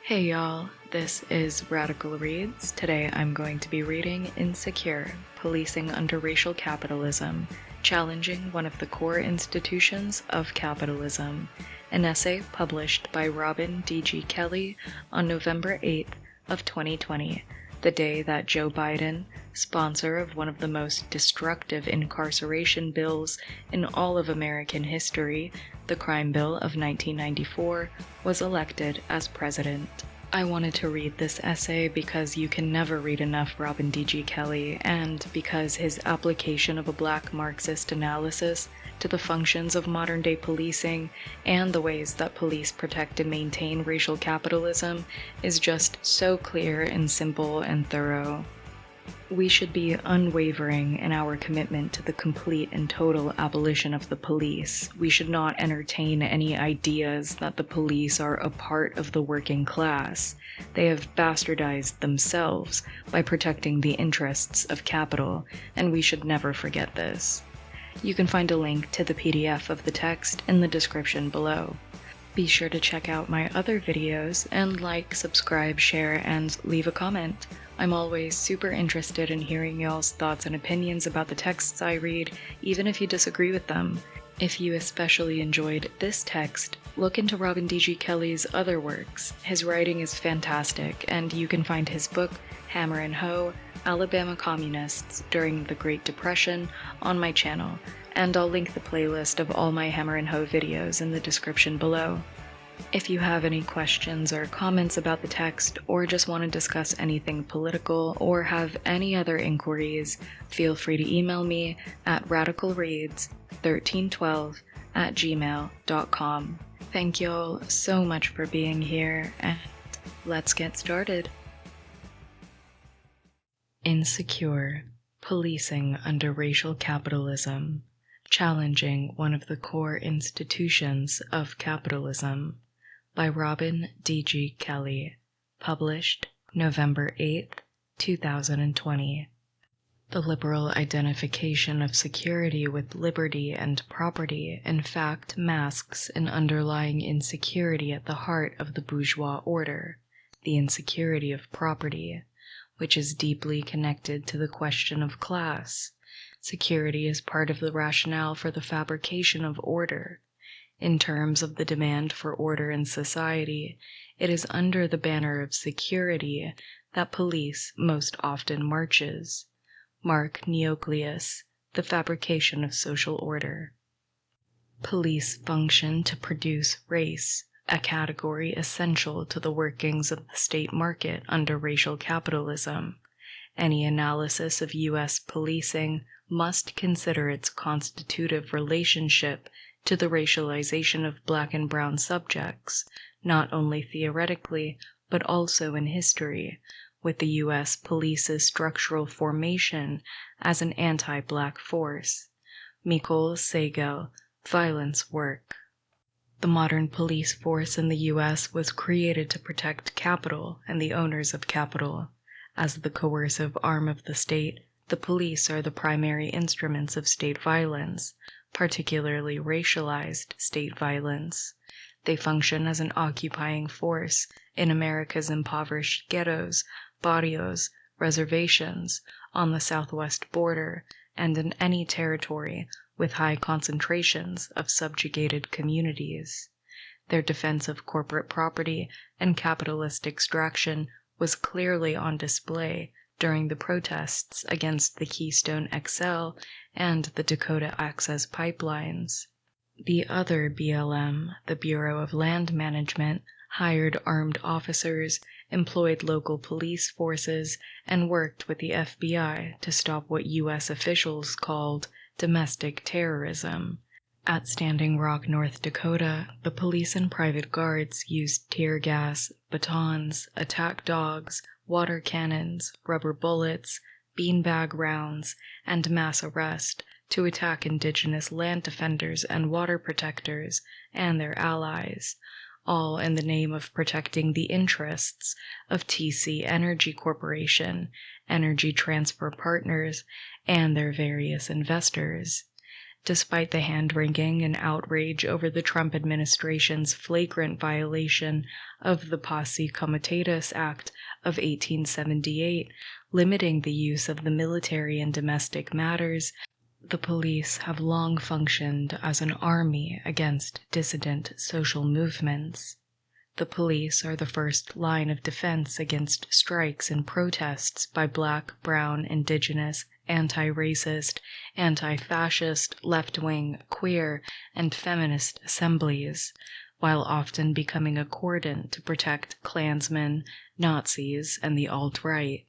Hey y'all, this is Radical Reads. Today I'm going to be reading Insecure, Policing Under Racial Capitalism, Challenging One of the Core Institutions of Capitalism, an essay published by Robin D.G. Kelley on November 8th of 2020, the day that Joe Biden, sponsor of one of the most destructive incarceration bills in all of American history, the Crime Bill of 1994, was elected as president. I wanted to read this essay because you can never read enough Robin D.G. Kelley, and because his application of a black Marxist analysis to the functions of modern-day policing and the ways that police protect and maintain racial capitalism is just so clear and simple and thorough. We should be unwavering in our commitment to the complete and total abolition of the police. We should not entertain any ideas that the police are a part of the working class. They have bastardized themselves by protecting the interests of capital, and we should never forget this. You can find a link to the PDF of the text in the description below. Be sure to check out my other videos and like, subscribe, share, and leave a comment. I'm always super interested in hearing y'all's thoughts and opinions about the texts I read, even if you disagree with them. If you especially enjoyed this text, look into Robin D.G. Kelley's other works. His writing is fantastic, and you can find his book, Hammer and Hoe, Alabama Communists During the Great Depression, on my channel, and I'll link the playlist of all my Hammer and Hoe videos in the description below. If you have any questions or comments about the text, or just want to discuss anything political, or have any other inquiries, feel free to email me at radicalreads1312@gmail.com. Thank y'all so much for being here, and let's get started. Insecure, Policing Under Racial Capitalism, Challenging One of the Core Institutions of Capitalism, by Robin D.G. Kelley, published November 8th, 2020. The liberal identification of security with liberty and property in fact masks an underlying insecurity at the heart of the bourgeois order, the insecurity of property, which is deeply connected to the question of class. Security is part of the rationale for the fabrication of order. In terms of the demand for order in society, it is under the banner of security that police most often marches. Mark Neocleus, The Fabrication of Social Order. Police function to produce race, a category essential to the workings of the state market under racial capitalism. Any analysis of U.S. policing must consider its constitutive relationship to the racialization of black and brown subjects, not only theoretically, but also in history, with the U.S. police's structural formation as an anti-black force. Mikol Segal, Violence Work. The modern police force in the U.S. was created to protect capital and the owners of capital. As the coercive arm of the state, the police are the primary instruments of state violence, particularly racialized state violence. They function as an occupying force in America's impoverished ghettos, barrios, reservations, on the southwest border, and in any territory with high concentrations of subjugated communities. Their defense of corporate property and capitalist extraction was clearly on display during the protests against the Keystone XL and the Dakota Access pipelines. The other BLM, the Bureau of Land Management, hired armed officers, employed local police forces, and worked with the FBI to stop what U.S. officials called domestic terrorism. At Standing Rock, North Dakota, the police and private guards used tear gas, batons, attack dogs, water cannons, rubber bullets, beanbag rounds, and mass arrest to attack indigenous land defenders and water protectors and their allies, all in the name of protecting the interests of TC Energy Corporation, Energy Transfer Partners, and their various investors. Despite the hand-wringing and outrage over the Trump administration's flagrant violation of the Posse Comitatus Act of 1878, limiting the use of the military in domestic matters, the police have long functioned as an army against dissident social movements. The police are the first line of defense against strikes and protests by Black, Brown, Indigenous, anti-racist, anti-fascist, left-wing, queer, and feminist assemblies, while often becoming a cordon to protect Klansmen, Nazis, and the alt-right.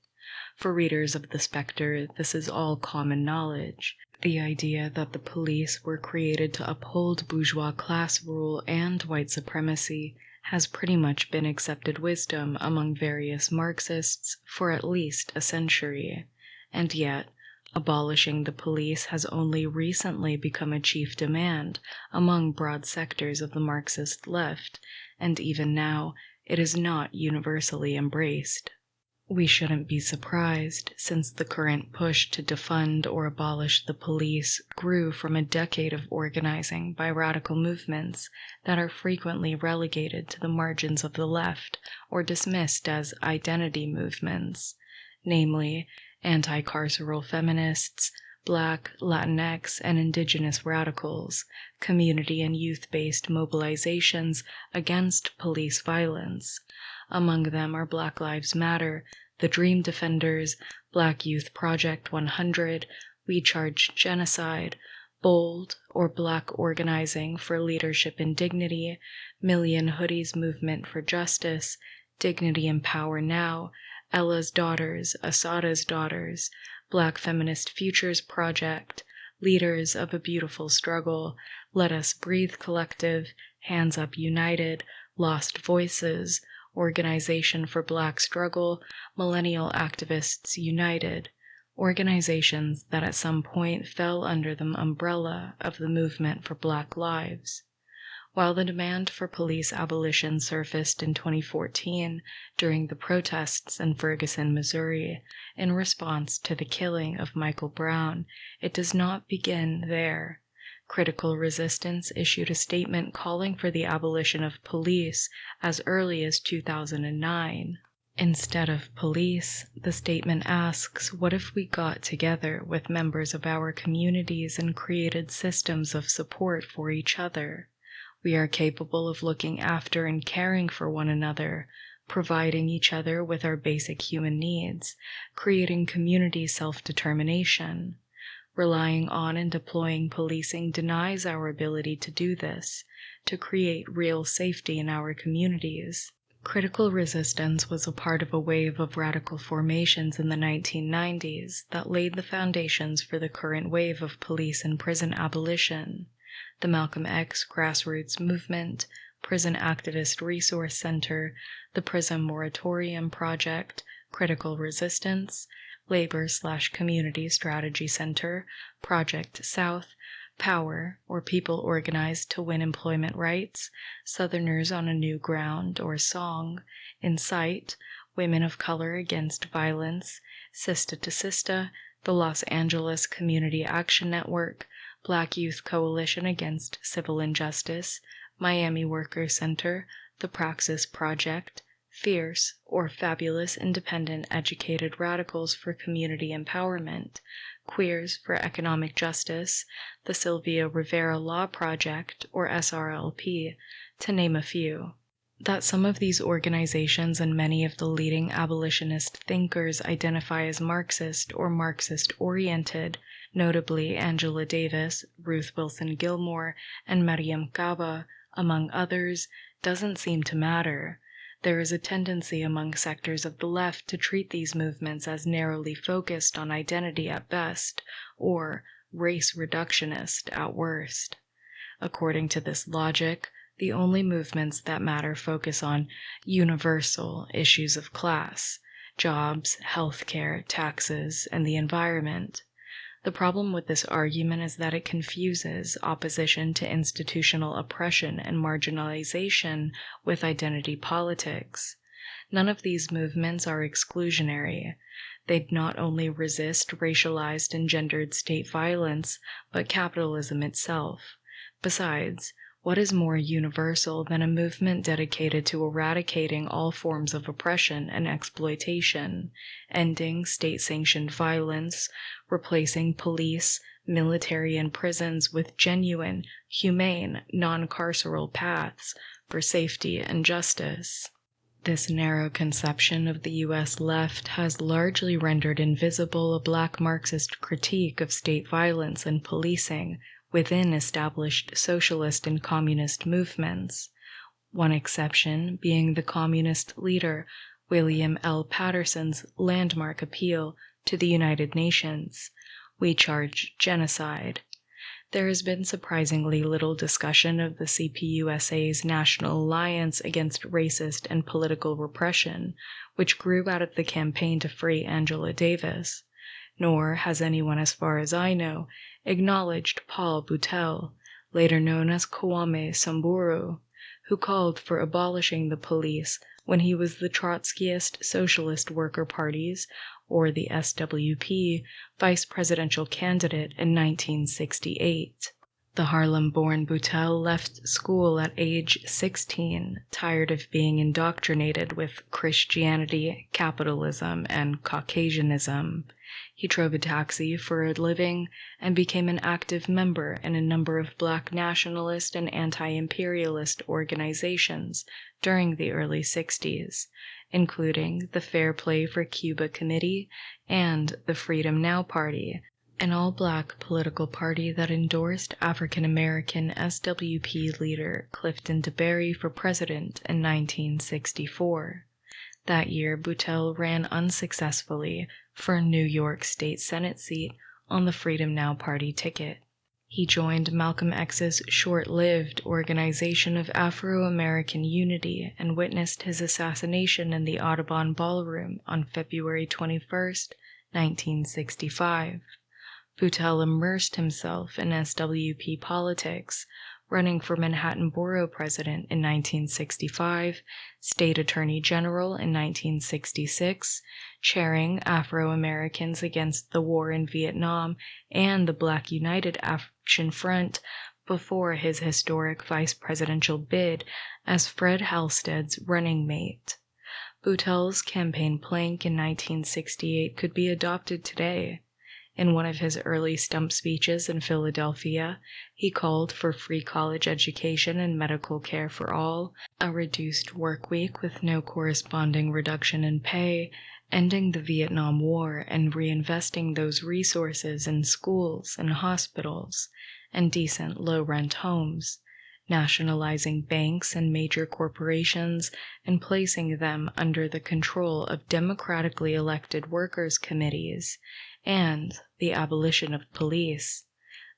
For readers of The Spectre, this is all common knowledge. The idea that the police were created to uphold bourgeois class rule and white supremacy has pretty much been accepted wisdom among various Marxists for at least a century, and yet abolishing the police has only recently become a chief demand among broad sectors of the Marxist left, and even now it is not universally embraced. We shouldn't be surprised, since the current push to defund or abolish the police grew from a decade of organizing by radical movements that are frequently relegated to the margins of the left or dismissed as identity movements, namely anti-carceral feminists, Black, Latinx, and Indigenous radicals, community and youth-based mobilizations against police violence. Among them are Black Lives Matter, the Dream Defenders, Black Youth Project 100, We Charge Genocide, Bold or Black Organizing for Leadership and Dignity, Million Hoodies Movement for Justice, Dignity and Power Now, Ella's Daughters, Asada's Daughters, Black Feminist Futures Project, Leaders of a Beautiful Struggle, Let Us Breathe Collective, Hands Up United, Lost Voices, Organization for Black Struggle, Millennial Activists United, organizations that at some point fell under the umbrella of the Movement for Black Lives. While the demand for police abolition surfaced in 2014 during the protests in Ferguson, Missouri, in response to the killing of Michael Brown, it does not begin there. Critical Resistance issued a statement calling for the abolition of police as early as 2009. Instead of police, the statement asks, what if we got together with members of our communities and created systems of support for each other? We are capable of looking after and caring for one another, providing each other with our basic human needs, creating community self-determination. Relying on and deploying policing denies our ability to do this, to create real safety in our communities. Critical Resistance was a part of a wave of radical formations in the 1990s that laid the foundations for the current wave of police and prison abolition. The Malcolm X Grassroots Movement, Prison Activist Resource Center, the Prison Moratorium Project, Critical Resistance, Labor/Community Strategy Center, Project South, Power, or People Organized to Win Employment Rights, Southerners on a New Ground, or SONG, Incite, Women of Color Against Violence, Sista to Sista, the Los Angeles Community Action Network, Black Youth Coalition Against Civil Injustice, Miami Worker Center, the Praxis Project, Fierce, or Fabulous Independent Educated Radicals for Community Empowerment, Queers for Economic Justice, the Sylvia Rivera Law Project, or SRLP, to name a few. That some of these organizations and many of the leading abolitionist thinkers identify as Marxist or Marxist-oriented, notably Angela Davis, Ruth Wilson Gilmore, and Mariam Kaba, among others, doesn't seem to matter. There is a tendency among sectors of the left to treat these movements as narrowly focused on identity at best, or race reductionist at worst. According to this logic, the only movements that matter focus on universal issues of class, jobs, healthcare, taxes, and the environment. The problem with this argument is that it confuses opposition to institutional oppression and marginalization with identity politics. None of these movements are exclusionary. They'd not only resist racialized and gendered state violence, but capitalism itself. Besides, what is more universal than a movement dedicated to eradicating all forms of oppression and exploitation, ending state-sanctioned violence, replacing police, military, and prisons with genuine, humane, non-carceral paths for safety and justice? This narrow conception of the U.S. left has largely rendered invisible a Black Marxist critique of state violence and policing within established socialist and communist movements, one exception being the communist leader William L. Patterson's landmark appeal to the United Nations, "We charge genocide." There has been surprisingly little discussion of the CPUSA's National Alliance Against Racist and Political Repression, which grew out of the campaign to free Angela Davis, nor has anyone, as far as I know, acknowledged Paul Buttel, later known as Kwame Samburu, who called for abolishing the police when he was the Trotskyist Socialist Worker Party's, or the SWP, vice presidential candidate in 1968. The Harlem-born Buttel left school at age 16, tired of being indoctrinated with Christianity, capitalism, and Caucasianism. He drove a taxi for a living and became an active member in a number of Black nationalist and anti-imperialist organizations during the early 60s, including the Fair Play for Cuba Committee and the Freedom Now Party, an all-Black political party that endorsed African-American SWP leader Clifton DeBerry for president in 1964. That year, Buttel ran unsuccessfully for a New York State Senate seat on the Freedom Now Party ticket. He joined Malcolm X's short-lived Organization of Afro-American Unity and witnessed his assassination in the Audubon Ballroom on February 21, 1965. Buttel immersed himself in SWP politics, running for Manhattan Borough President in 1965, State Attorney General in 1966, chairing Afro-Americans Against the War in Vietnam and the Black United Action Front before his historic vice presidential bid as Fred Halstead's running mate. Buttel's campaign plank in 1968 could be adopted today. In one of his early stump speeches in Philadelphia, he called for free college education and medical care for all, a reduced work week with no corresponding reduction in pay, ending the Vietnam War and reinvesting those resources in schools and hospitals, and decent low-rent homes, nationalizing banks and major corporations and placing them under the control of democratically elected workers' committees, and the abolition of police.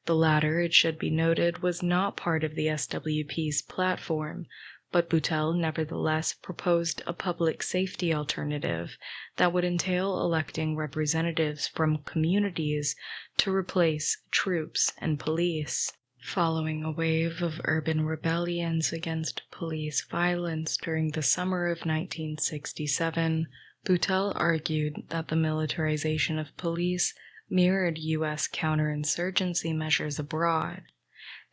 The latter, it should be noted, was not part of the SWP's platform, but Buttel nevertheless proposed a public safety alternative that would entail electing representatives from communities to replace troops and police. Following a wave of urban rebellions against police violence during the summer of 1967, Buttel argued that the militarization of police mirrored U.S. counterinsurgency measures abroad.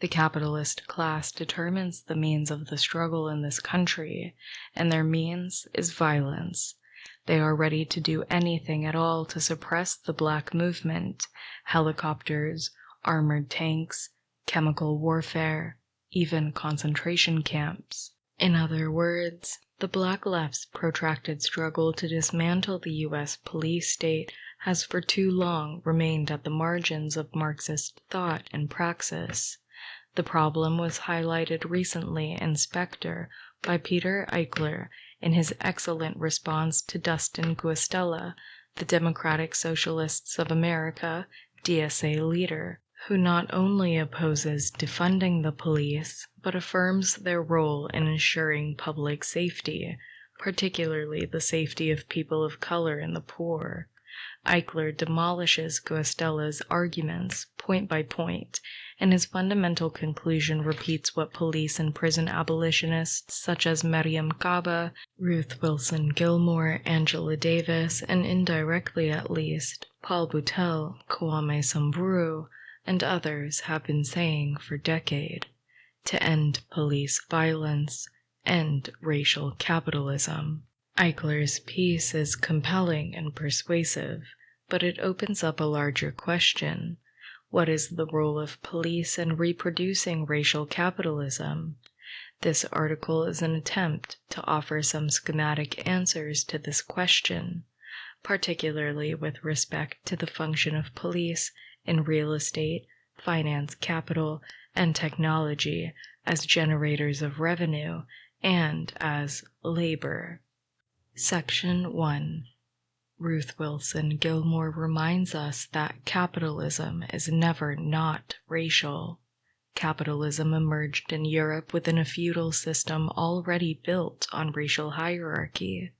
The capitalist class determines the means of the struggle in this country, and their means is violence. They are ready to do anything at all to suppress the Black movement: helicopters, armored tanks, chemical warfare, even concentration camps. In other words, the Black left's protracted struggle to dismantle the U.S. police state has for too long remained at the margins of Marxist thought and praxis. The problem was highlighted recently in Spectre by Peter Eichler in his excellent response to Dustin Guastella, the Democratic Socialists of America, DSA leader, who not only opposes defunding the police, but affirms their role in ensuring public safety, particularly the safety of people of color and the poor. Eichler demolishes Guastella's arguments point by point, and his fundamental conclusion repeats what police and prison abolitionists such as Mariam Kaba, Ruth Wilson Gilmore, Angela Davis, and indirectly at least, Paul Boutelle, Kwame Samburu, and others have been saying for decades: to end police violence, end racial capitalism. Eichler's piece is compelling and persuasive, but it opens up a larger question. What is the role of police in reproducing racial capitalism? This article is an attempt to offer some schematic answers to this question, particularly with respect to the function of police in real estate, finance, capital, and technology as generators of revenue and as labor. Section 1. Ruth Wilson Gilmore reminds us that capitalism is never not racial. Capitalism emerged in Europe within a feudal system already built on racial hierarchy.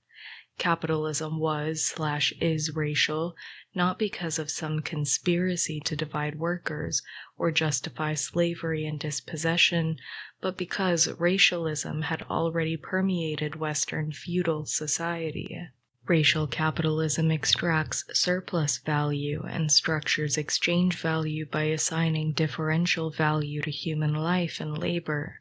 Capitalism was/is racial, not because of some conspiracy to divide workers or justify slavery and dispossession, but because racialism had already permeated Western feudal society. Racial capitalism extracts surplus value and structures exchange value by assigning differential value to human life and labor.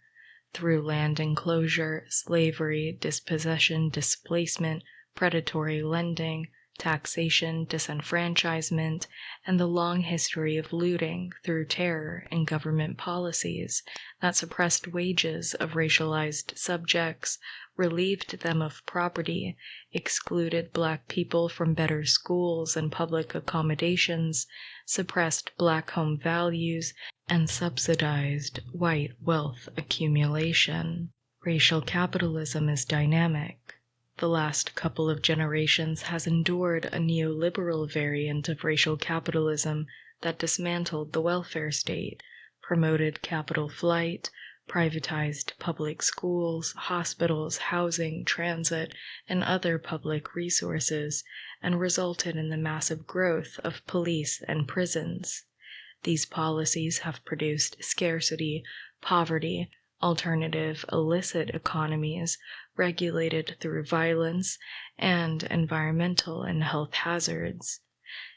Through land enclosure, slavery, dispossession, displacement, predatory lending, taxation, disenfranchisement, and the long history of looting through terror and government policies that suppressed wages of racialized subjects, relieved them of property, excluded Black people from better schools and public accommodations, suppressed Black home values, and subsidized white wealth accumulation. Racial capitalism is dynamic. The last couple of generations has endured a neoliberal variant of racial capitalism that dismantled the welfare state, promoted capital flight, privatized public schools, hospitals, housing, transit, and other public resources, and resulted in the massive growth of police and prisons. These policies have produced scarcity, poverty, alternative illicit economies regulated through violence, and environmental and health hazards.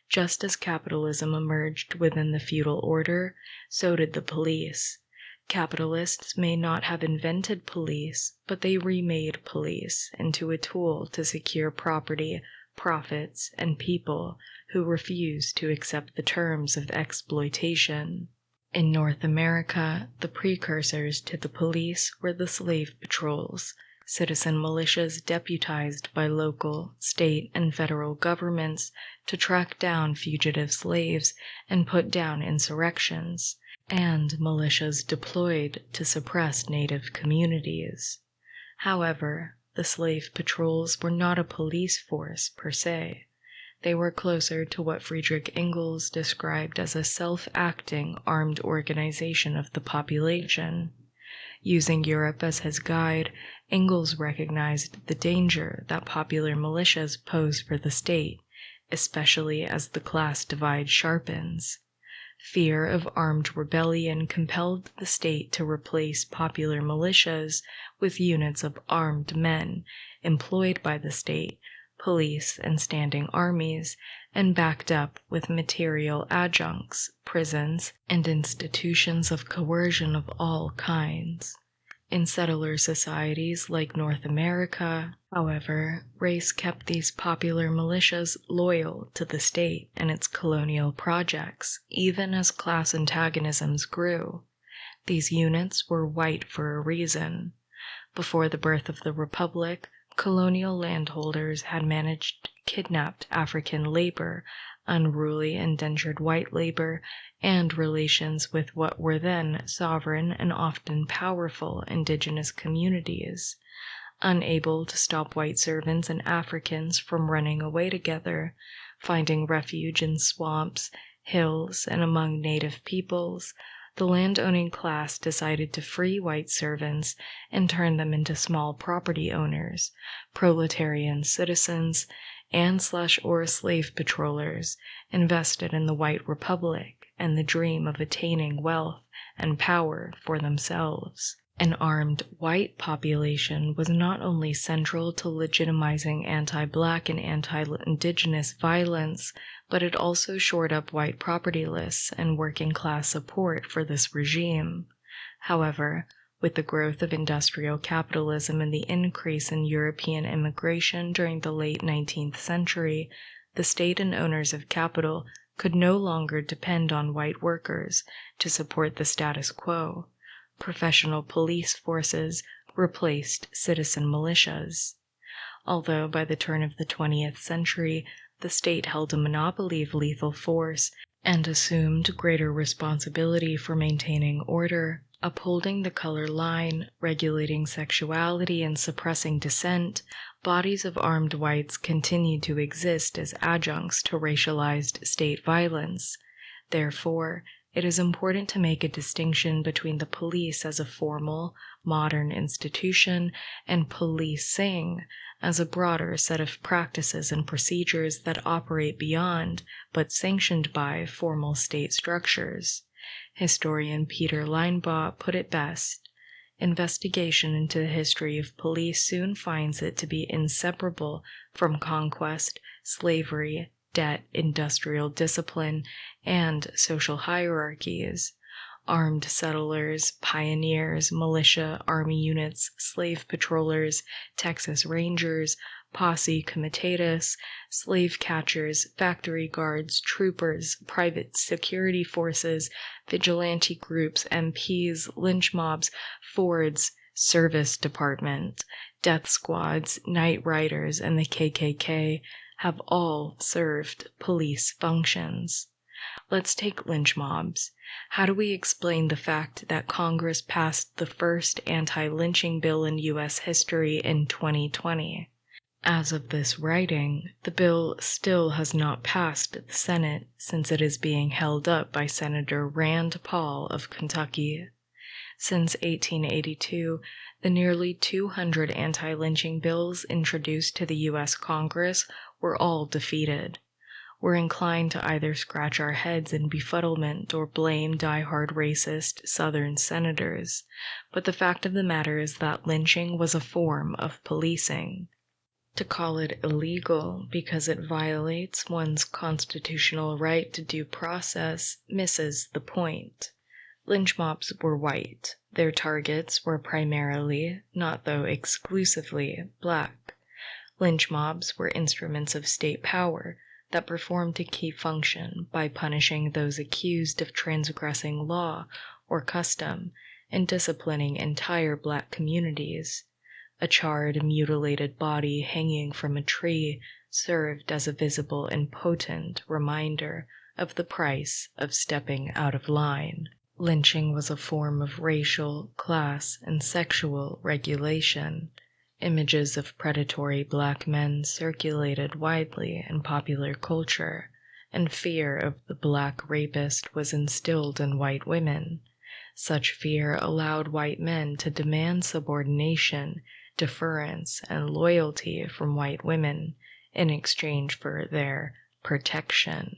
Just as capitalism emerged within the feudal order, so did the police. Capitalists may not have invented police, but they remade police into a tool to secure property, profits, and people who refuse to accept the terms of exploitation. In North America, the precursors to the police were the slave patrols, citizen militias deputized by local, state, and federal governments to track down fugitive slaves and put down insurrections, and militias deployed to suppress native communities. However, the slave patrols were not a police force per se. They were closer to what Friedrich Engels described as a self-acting armed organization of the population. Using Europe as his guide, Engels recognized the danger that popular militias pose for the state, especially as the class divide sharpens. Fear of armed rebellion compelled the state to replace popular militias with units of armed men employed by the state, police, and standing armies, and backed up with material adjuncts, prisons, and institutions of coercion of all kinds. In settler societies like North America, however, race kept these popular militias loyal to the state and its colonial projects, even as class antagonisms grew. These units were white for a reason. Before the birth of the Republic, colonial landholders had managed kidnapped African labor, unruly indentured white labor, and relations with what were then sovereign and often powerful indigenous communities. Unable to stop white servants and Africans from running away together, finding refuge in swamps, hills, and among native peoples, the land-owning class decided to free white servants and turn them into small property owners, proletarian citizens, and/or slave patrollers invested in the white republic and the dream of attaining wealth and power for themselves. An armed white population was not only central to legitimizing anti-black and anti-indigenous violence, but it also shored up white property lists and working-class support for this regime. However, with the growth of industrial capitalism and the increase in European immigration during the late 19th century, the state and owners of capital could no longer depend on white workers to support the status quo. Professional police forces replaced citizen militias. Although by the turn of the 20th century, the state held a monopoly of lethal force and assumed greater responsibility for maintaining order, upholding the color line, regulating sexuality, and suppressing dissent, bodies of armed whites continued to exist as adjuncts to racialized state violence. Therefore, it is important to make a distinction between the police as a formal, modern institution and policing as a broader set of practices and procedures that operate beyond, but sanctioned by, formal state structures. Historian Peter Linebaugh put it best: investigation into the history of police soon finds it to be inseparable from conquest, slavery, debt, industrial discipline, and social hierarchies. Armed settlers, pioneers, militia, army units, slave patrollers, Texas Rangers, posse comitatus, slave catchers, factory guards, troopers, private security forces, vigilante groups, MPs, lynch mobs, Fords, service department, death squads, night riders, and the KKK have all served police functions. Let's take lynch mobs. How do we explain the fact that Congress passed the first anti-lynching bill in U.S. history in 2020? As of this writing, the bill still has not passed the Senate since it is being held up by Senator Rand Paul of Kentucky. Since 1882, the nearly 200 anti-lynching bills introduced to the U.S. Congress were all defeated. We're inclined to either scratch our heads in befuddlement or blame die-hard racist Southern senators, but the fact of the matter is that lynching was a form of policing. To call it illegal because it violates one's constitutional right to due process misses the point. Lynch mobs were white. Their targets were primarily, not though exclusively, black. Lynch mobs were instruments of state power that performed a key function by punishing those accused of transgressing law or custom and disciplining entire black communities. A charred, mutilated body hanging from a tree served as a visible and potent reminder of the price of stepping out of line. Lynching was a form of racial, class, and sexual regulation. Images of predatory black men circulated widely in popular culture, and fear of the black rapist was instilled in white women. Such fear allowed white men to demand subordination, deference, and loyalty from white women in exchange for their protection.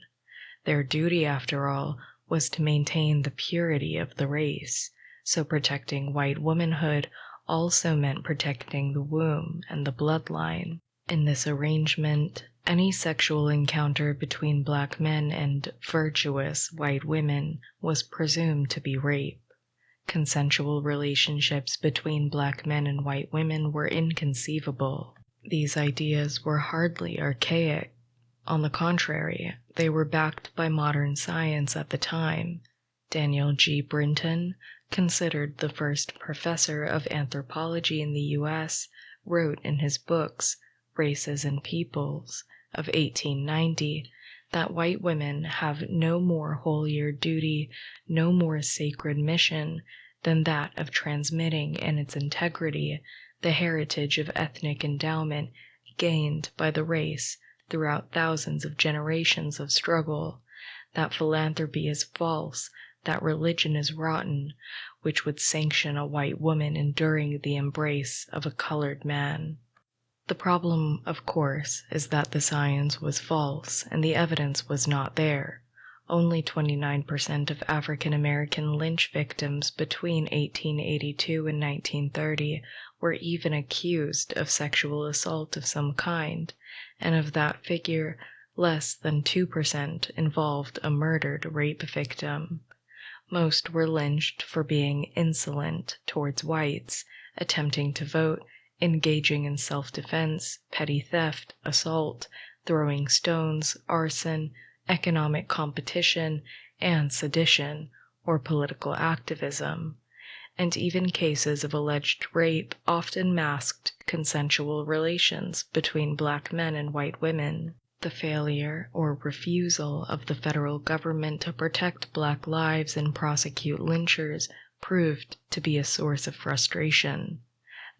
Their duty, after all, was to maintain the purity of the race, so protecting white womanhood also meant protecting the womb and the bloodline. In this arrangement, any sexual encounter between black men and virtuous white women was presumed to be rape. Consensual relationships between black men and white women were inconceivable. These ideas were hardly archaic. On the contrary, they were backed by modern science at the time. Daniel G. Brinton, considered the first professor of anthropology in the U.S., wrote in his books Races and Peoples of 1890 that white women have no more holier duty, no more sacred mission than that of transmitting in its integrity the heritage of ethnic endowment gained by the race throughout thousands of generations of struggle, that philanthropy is false, that religion is rotten, which would sanction a white woman enduring the embrace of a colored man. The problem, of course, is that the science was false and the evidence was not there. Only 29% of African American lynch victims between 1882 and 1930 were even accused of sexual assault of some kind, and of that figure, less than 2% involved a murdered rape victim. Most were lynched for being insolent towards whites, attempting to vote, engaging in self-defense, petty theft, assault, throwing stones, arson, economic competition, and sedition, or political activism. And even cases of alleged rape often masked consensual relations between black men and white women. The failure or refusal of the federal government to protect black lives and prosecute lynchers proved to be a source of frustration.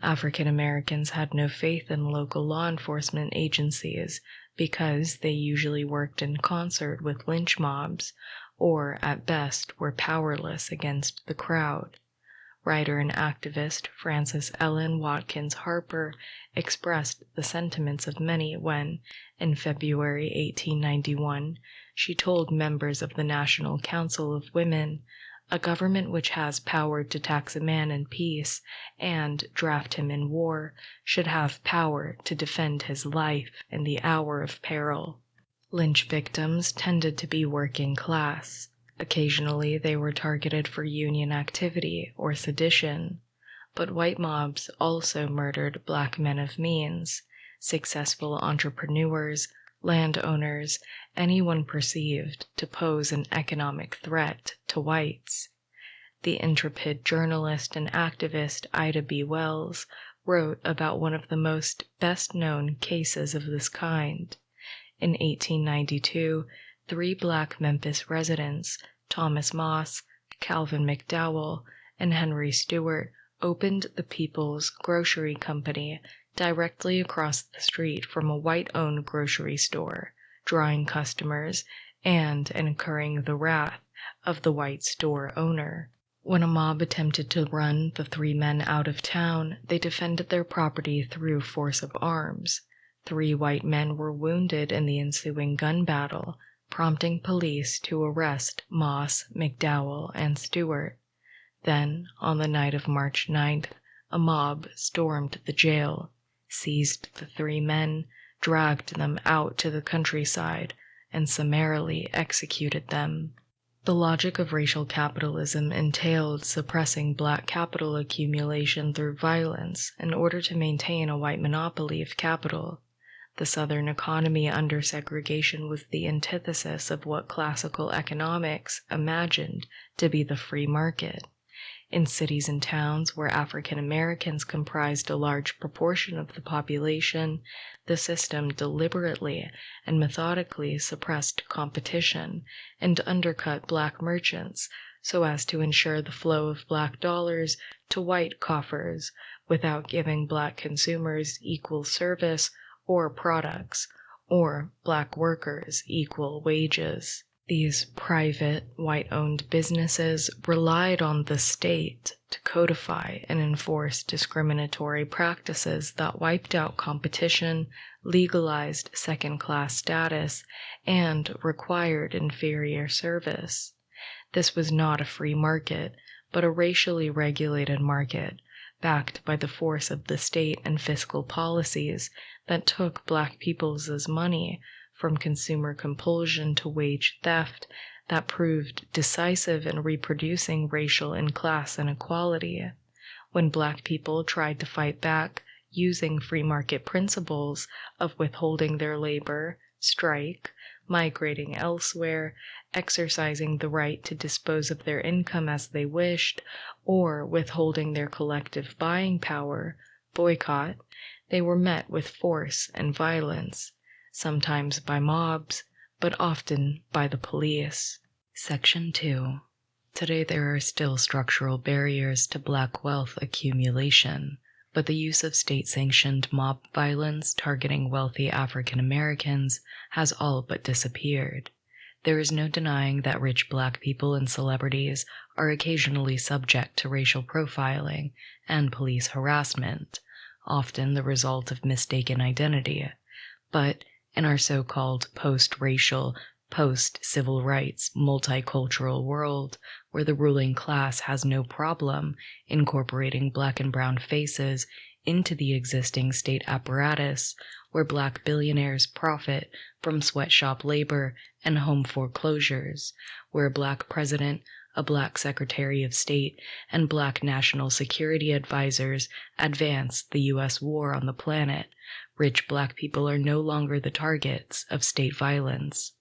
African Americans had no faith in local law enforcement agencies because they usually worked in concert with lynch mobs, or at best were powerless against the crowd. Writer and activist Frances Ellen Watkins Harper expressed the sentiments of many when, in February 1891, she told members of the National Council of Women, "A government which has power to tax a man in peace and draft him in war should have power to defend his life in the hour of peril." Lynch victims tended to be working class. Occasionally they were targeted for union activity or sedition, but white mobs also murdered black men of means, successful entrepreneurs, landowners, anyone perceived to pose an economic threat to whites. The intrepid journalist and activist Ida B. Wells wrote about one of the most best-known cases of this kind. In 1892, 3 black Memphis residents, Thomas Moss, Calvin McDowell, and Henry Stewart, opened the People's Grocery Company directly across the street from a white-owned grocery store, drawing customers and incurring the wrath of the white store owner. When a mob attempted to run the 3 men out of town, they defended their property through force of arms. 3 white men were wounded in the ensuing gun battle, prompting police to arrest Moss, McDowell, and Stewart. Then, on the night of March 9th, a mob stormed the jail, seized the 3 men, dragged them out to the countryside, and summarily executed them. The logic of racial capitalism entailed suppressing black capital accumulation through violence in order to maintain a white monopoly of capital. The Southern economy under segregation was the antithesis of what classical economics imagined to be the free market. In cities and towns where African Americans comprised a large proportion of the population, the system deliberately and methodically suppressed competition and undercut black merchants so as to ensure the flow of black dollars to white coffers without giving black consumers equal service or products, or black workers equal wages. These private, white-owned businesses relied on the state to codify and enforce discriminatory practices that wiped out competition, legalized second-class status, and required inferior service. This was not a free market, but a racially regulated market, backed by the force of the state and fiscal policies that took black people's money from consumer compulsion to wage theft that proved decisive in reproducing racial and class inequality. When black people tried to fight back using free market principles of withholding their labor, strike, migrating elsewhere, exercising the right to dispose of their income as they wished, or withholding their collective buying power, boycott, they were met with force and violence, sometimes by mobs, but often by the police. Section 2. Today there are still structural barriers to black wealth accumulation, but the use of state-sanctioned mob violence targeting wealthy African Americans has all but disappeared. There is no denying that rich Black people and celebrities are occasionally subject to racial profiling and police harassment, often the result of mistaken identity. But in our so-called post-racial, post-civil rights, multicultural world, where the ruling class has no problem incorporating Black and brown faces into the existing state apparatus, where Black billionaires profit from sweatshop labor and home foreclosures, where a Black president, a Black Secretary of State, and Black national security advisors advance the U.S. war on the planet, rich Black people are no longer the targets of state violence.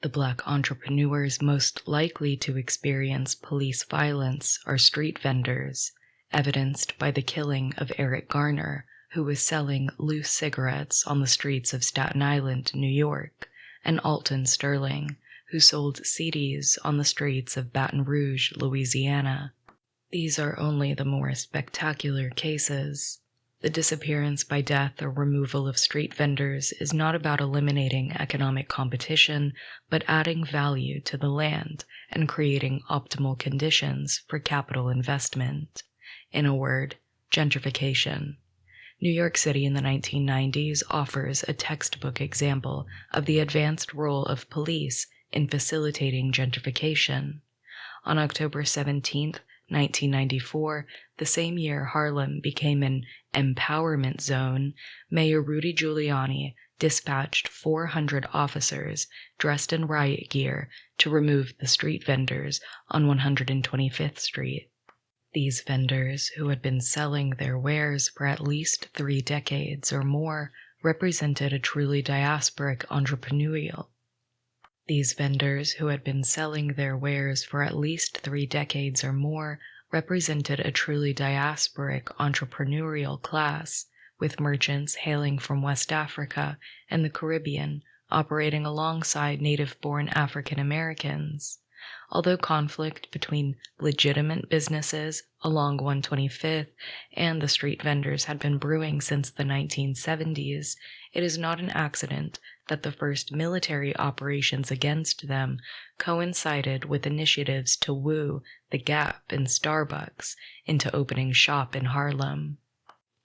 The Black entrepreneurs most likely to experience police violence are street vendors, evidenced by the killing of Eric Garner, who was selling loose cigarettes on the streets of Staten Island, New York, and Alton Sterling, who sold CDs on the streets of Baton Rouge, Louisiana. These are only the more spectacular cases. The disappearance by death or removal of street vendors is not about eliminating economic competition, but adding value to the land and creating optimal conditions for capital investment. In a word, gentrification. New York City in the 1990s offers a textbook example of the advanced role of police in facilitating gentrification. On October 17, 1994, the same year Harlem became an empowerment zone, Mayor Rudy Giuliani dispatched 400 officers dressed in riot gear to remove the street vendors on 125th Street. These vendors, who had been selling their wares for at least 3 decades or more, represented a truly diasporic entrepreneurial These vendors, who had been selling their wares for at least 3 decades or more, represented a truly diasporic entrepreneurial class, with merchants hailing from West Africa and the Caribbean operating alongside native-born African Americans. Although conflict between legitimate businesses along 125th and the street vendors had been brewing since the 1970s, it is not an accident that the first military operations against them coincided with initiatives to woo the Gap and Starbucks into opening shop in Harlem.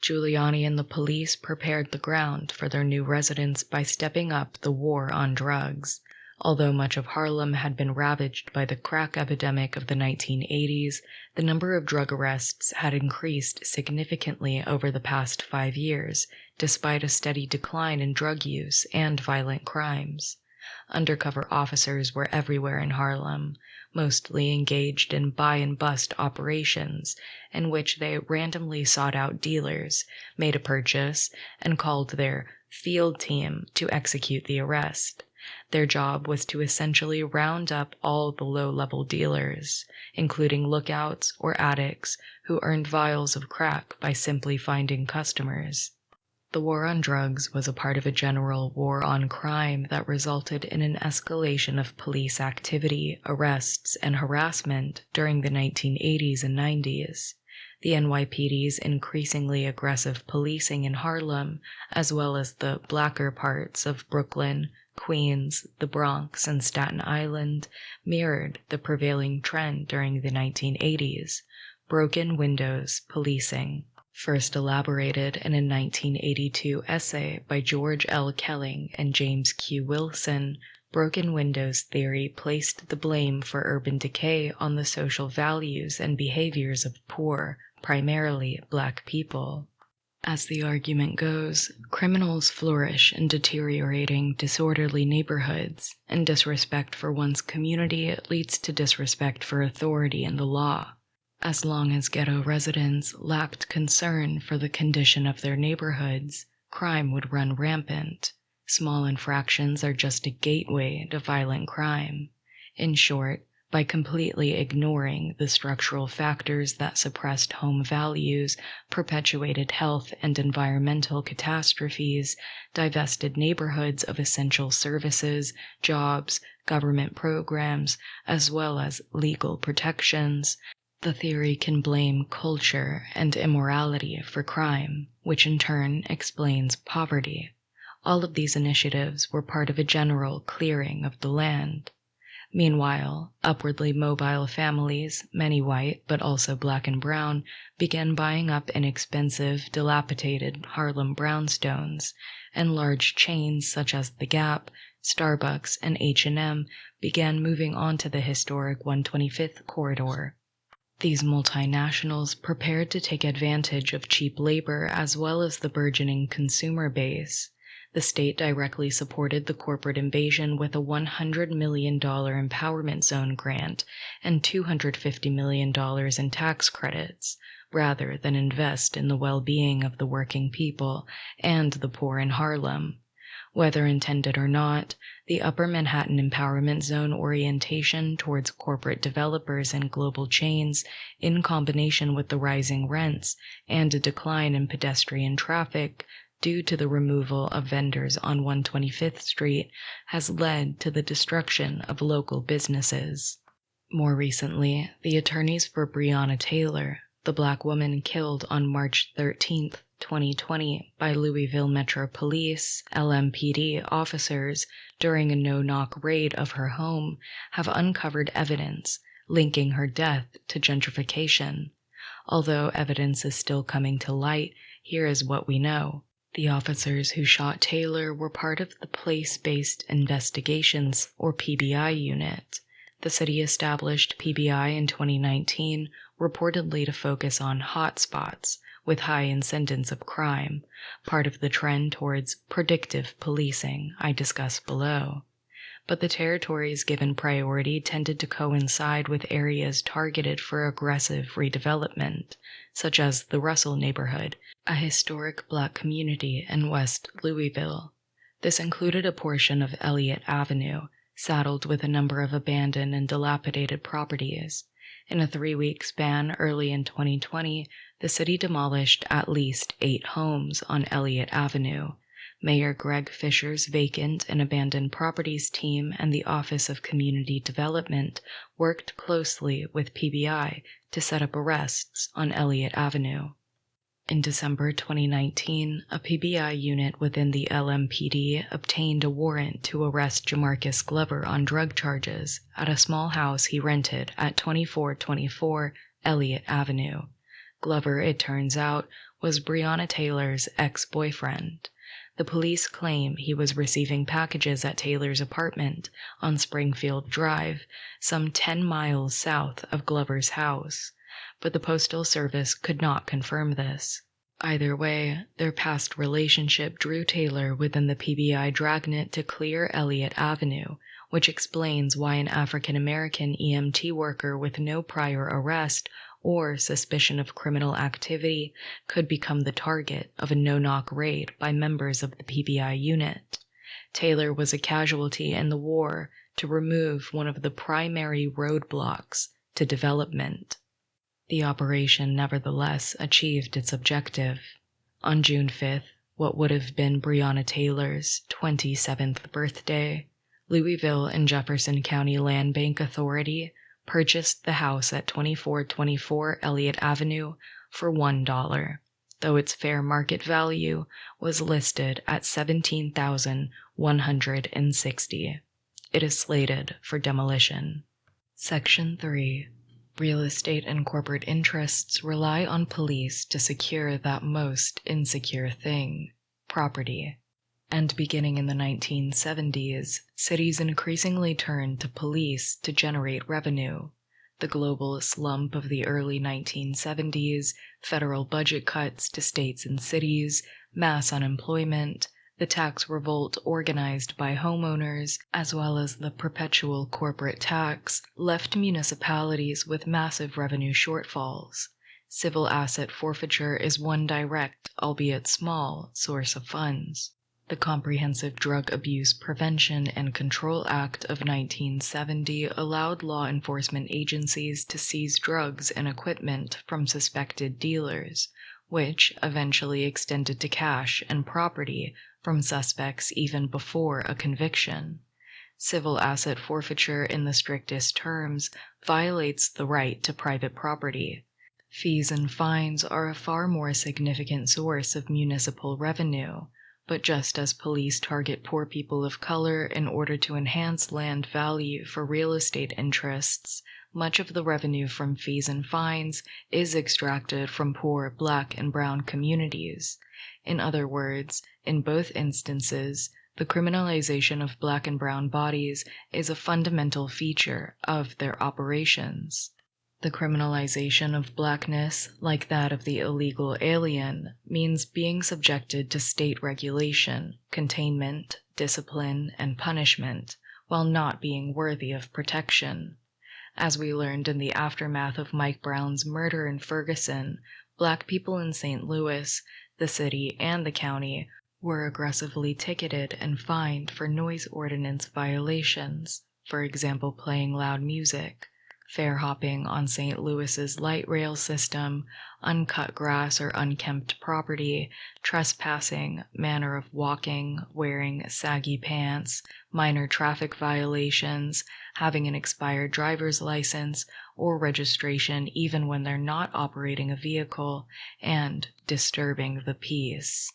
Giuliani and the police prepared the ground for their new residents by stepping up the war on drugs. Although much of Harlem had been ravaged by the crack epidemic of the 1980s, the number of drug arrests had increased significantly over the past 5 years, despite a steady decline in drug use and violent crimes. Undercover officers were everywhere in Harlem, mostly engaged in buy-and-bust operations, in which they randomly sought out dealers, made a purchase, and called their field team to execute the arrest. Their job was to essentially round up all the low-level dealers, including lookouts or addicts who earned vials of crack by simply finding customers. The war on drugs was a part of a general war on crime that resulted in an escalation of police activity, arrests, and harassment during the 1980s and 90s. The NYPD's increasingly aggressive policing in Harlem, as well as the blacker parts of Brooklyn, Queens, the Bronx, and Staten Island, mirrored the prevailing trend during the 1980s, broken windows policing. First elaborated in a 1982 essay by George L. Kelley and James Q. Wilson, broken windows theory placed the blame for urban decay on the social values and behaviors of poor, primarily Black people. As the argument goes, criminals flourish in deteriorating, disorderly neighborhoods, and disrespect for one's community leads to disrespect for authority and the law. As long as ghetto residents lacked concern for the condition of their neighborhoods, crime would run rampant. Small infractions are just a gateway to violent crime. In short, by completely ignoring the structural factors that suppressed home values, perpetuated health and environmental catastrophes, divested neighborhoods of essential services, jobs, government programs, as well as legal protections, the theory can blame culture and immorality for crime, which in turn explains poverty. All of these initiatives were part of a general clearing of the land. Meanwhile, upwardly mobile families, many white but also black and brown, began buying up inexpensive, dilapidated Harlem brownstones, and large chains such as The Gap, Starbucks, and H&M began moving onto the historic 125th corridor. These multinationals prepared to take advantage of cheap labor as well as the burgeoning consumer base. The state directly supported the corporate invasion with a $100 million empowerment zone grant and $250 million in tax credits, rather than invest in the well-being of the working people and the poor in Harlem. Whether intended or not, the Upper Manhattan Empowerment Zone orientation towards corporate developers and global chains, in combination with the rising rents and a decline in pedestrian traffic due to the removal of vendors on 125th Street, has led to the destruction of local businesses. More recently, the attorneys for Breonna Taylor, the black woman killed on March 13, 2020 by Louisville Metro Police, LMPD officers during a no-knock raid of her home, have uncovered evidence linking her death to gentrification. Although evidence is still coming to light, here is what we know. The officers who shot Taylor were part of the Place-Based Investigations, or PBI unit. The city established PBI in 2019, reportedly to focus on hotspots with high incidence of crime, part of the trend towards predictive policing I discuss below. But the territories given priority tended to coincide with areas targeted for aggressive redevelopment, such as the Russell neighborhood, a historic black community in West Louisville. This included a portion of Elliott Avenue, saddled with a number of abandoned and dilapidated properties. In a 3-week span early in 2020, the city demolished at least 8 homes on Elliott Avenue. Mayor Greg Fisher's vacant and abandoned properties team and the Office of Community Development worked closely with PBI to set up arrests on Elliott Avenue. In December 2019, a PBI unit within the LMPD obtained a warrant to arrest Jamarcus Glover on drug charges at a small house he rented at 2424 Elliott Avenue. Glover, it turns out, was Breonna Taylor's ex-boyfriend. The police claim he was receiving packages at Taylor's apartment on Springfield Drive, some 10 miles south of Glover's house, but the Postal Service could not confirm this. Either way, their past relationship drew Taylor within the PBI dragnet to clear Elliott Avenue, which explains why an African-American EMT worker with no prior arrest or suspicion of criminal activity could become the target of a no-knock raid by members of the PBI unit. Taylor was a casualty in the war to remove one of the primary roadblocks to development. The operation nevertheless achieved its objective. On June 5th, what would have been Breonna Taylor's 27th birthday, Louisville and Jefferson County Land Bank Authority purchased the house at 2424 Elliott Avenue for $1, though its fair market value was listed at $17,160. It is slated for demolition. Section 3. Real estate and corporate interests rely on police to secure that most insecure thing, property. And beginning in the 1970s, cities increasingly turned to police to generate revenue. The global slump of the early 1970s, federal budget cuts to states and cities, mass unemployment, the tax revolt organized by homeowners, as well as the perpetual corporate tax, left municipalities with massive revenue shortfalls. Civil asset forfeiture is one direct, albeit small, source of funds. The Comprehensive Drug Abuse Prevention and Control Act of 1970 allowed law enforcement agencies to seize drugs and equipment from suspected dealers, which eventually extended to cash and property from suspects even before a conviction. Civil asset forfeiture in the strictest terms violates the right to private property. Fees and fines are a far more significant source of municipal revenue, But just as police target poor people of color in order to enhance land value for real estate interests, much of the revenue from fees and fines is extracted from poor Black and brown communities. In other words, in both instances, the criminalization of Black and brown bodies is a fundamental feature of their operations. The criminalization of Blackness, like that of the illegal alien, means being subjected to state regulation, containment, discipline, and punishment, while not being worthy of protection. As we learned in the aftermath of Mike Brown's murder in Ferguson, Black people in St. Louis, the city and the county, were aggressively ticketed and fined for noise ordinance violations, for example playing loud music, fair hopping on St. Louis's light rail system, uncut grass or unkempt property, trespassing, manner of walking, wearing saggy pants, minor traffic violations, having an expired driver's license or registration even when they're not operating a vehicle, and disturbing the peace.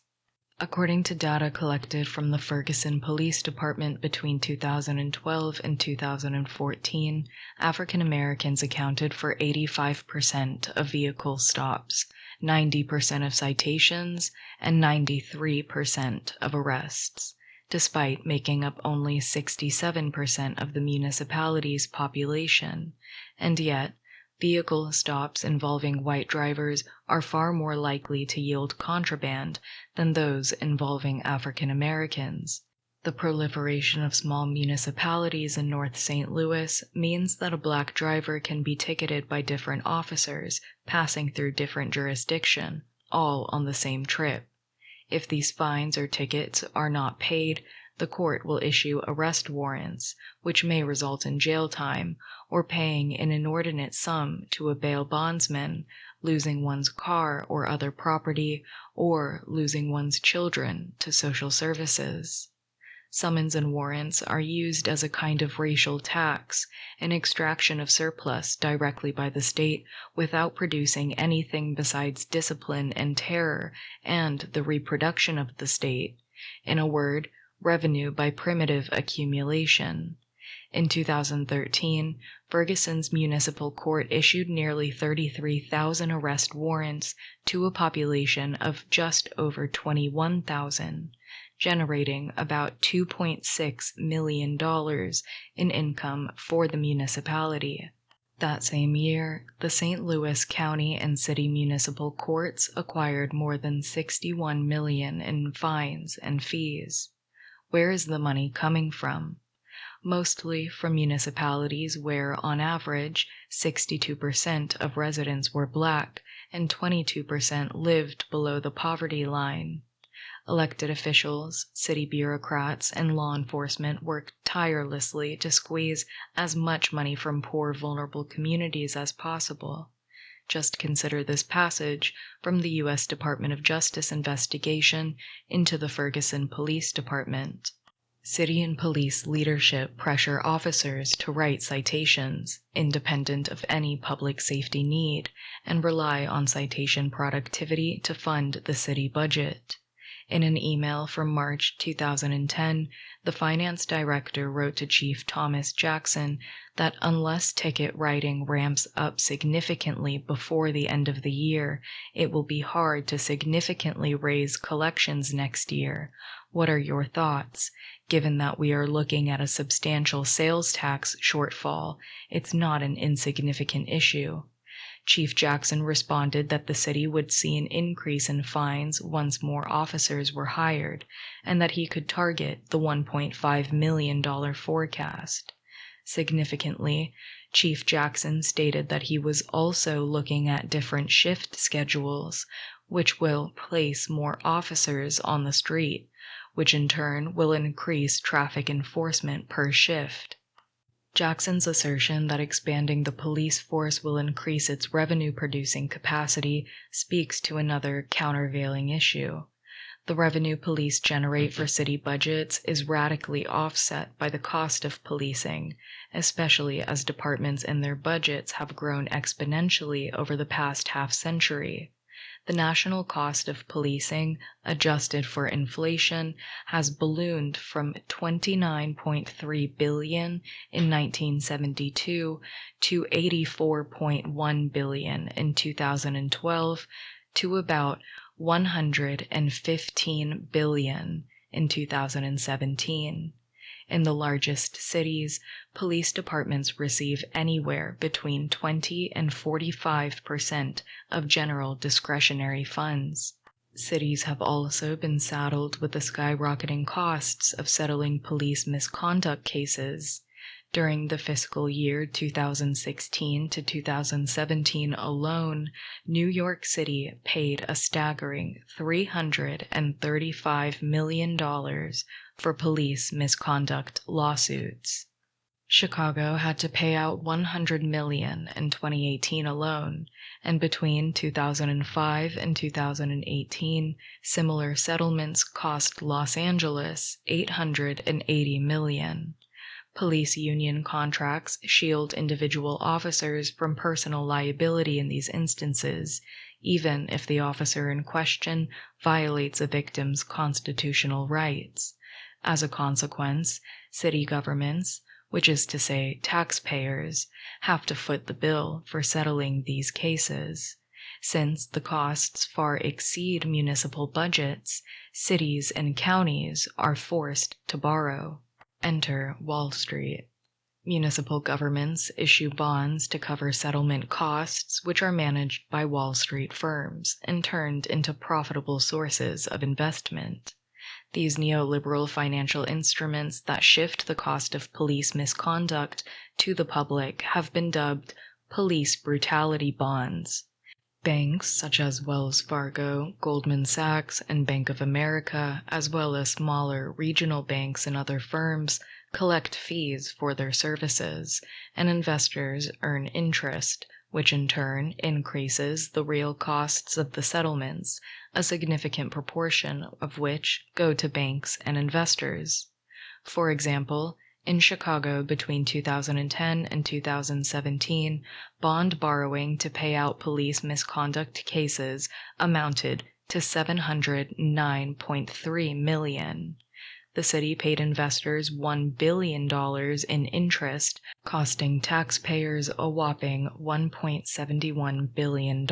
According to data collected from the Ferguson Police Department between 2012 and 2014, African Americans accounted for 85% of vehicle stops, 90% of citations, and 93% of arrests, despite making up only 67% of the municipality's population. And yet, vehicle stops involving white drivers are far more likely to yield contraband than those involving African Americans. The proliferation of small municipalities in North St. Louis means that a Black driver can be ticketed by different officers passing through different jurisdiction, all on the same trip. If these fines or tickets are not paid, the court will issue arrest warrants, which may result in jail time, or paying an inordinate sum to a bail bondsman, losing one's car or other property, or losing one's children to social services. Summons and warrants are used as a kind of racial tax, an extraction of surplus directly by the state without producing anything besides discipline and terror and the reproduction of the state. In a word, revenue by primitive accumulation. In 2013, Ferguson's municipal court issued nearly 33,000 arrest warrants to a population of just over 21,000, generating about $2.6 million in income for the municipality. That same year, the St. Louis County and City Municipal Courts acquired more than $61 million in fines and fees. Where is the money coming from? Mostly from municipalities where, on average, 62% of residents were Black and 22% lived below the poverty line. Elected officials, city bureaucrats, and law enforcement worked tirelessly to squeeze as much money from poor, vulnerable communities as possible. Just consider this passage from the U.S. Department of Justice investigation into the Ferguson Police Department. City and police leadership pressure officers to write citations, independent of any public safety need, and rely on citation productivity to fund the city budget. In an email from March 2010, the finance director wrote to Chief Thomas Jackson that unless ticket writing ramps up significantly before the end of the year, it will be hard to significantly raise collections next year. What are your thoughts? Given that we are looking at a substantial sales tax shortfall, it's not an insignificant issue. Chief Jackson responded that the city would see an increase in fines once more officers were hired, and that he could target the $1.5 million forecast. Significantly, Chief Jackson stated that he was also looking at different shift schedules, which will place more officers on the street, which in turn will increase traffic enforcement per shift. Jackson's assertion that expanding the police force will increase its revenue-producing capacity speaks to another countervailing issue. The revenue police generate for city budgets is radically offset by the cost of policing, especially as departments and their budgets have grown exponentially over the past half-century. the national cost of policing, adjusted for inflation, has ballooned from $29.3 billion in 1972 to $84.1 billion in 2012 to about $115 billion in 2017. In the largest cities, police departments receive anywhere between 20 and 45% of general discretionary funds. Cities have also been saddled with the skyrocketing costs of settling police misconduct cases. During the fiscal year 2016 to 2017 alone, New York City paid a staggering $335 million for police misconduct lawsuits. Chicago had to pay out $100 million in 2018 alone, and between 2005 and 2018, similar settlements cost Los Angeles $880 million. Police union contracts shield individual officers from personal liability in these instances, even if the officer in question violates a victim's constitutional rights. As a consequence, city governments, which is to say taxpayers, have to foot the bill for settling these cases. Since the costs far exceed municipal budgets, cities and counties are forced to borrow. Enter Wall Street. Municipal governments issue bonds to cover settlement costs, which are managed by Wall Street firms and turned into profitable sources of investment. These neoliberal financial instruments that shift the cost of police misconduct to the public have been dubbed police brutality bonds. Banks such as Wells Fargo, Goldman Sachs, and Bank of America, as well as smaller regional banks and other firms, collect fees for their services, and investors earn interest, which in turn increases the real costs of the settlements, a significant proportion of which go to banks and investors. For example, in Chicago between 2010 and 2017, bond borrowing to pay out police misconduct cases amounted to $709.3 million. The city paid investors $1 billion in interest, costing taxpayers a whopping $1.71 billion.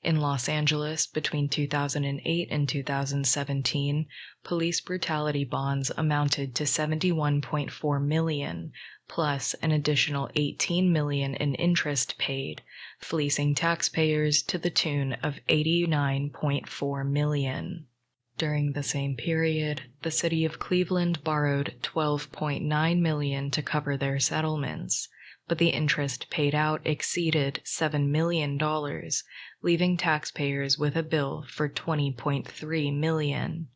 In Los Angeles, between 2008 and 2017, police brutality bonds amounted to $71.4 million, plus an additional $18 million in interest paid, fleecing taxpayers to the tune of $89.4 million. During the same period, the city of Cleveland borrowed $12.9 million to cover their settlements, but the interest paid out exceeded $7 million, leaving taxpayers with a bill for $20.3 million.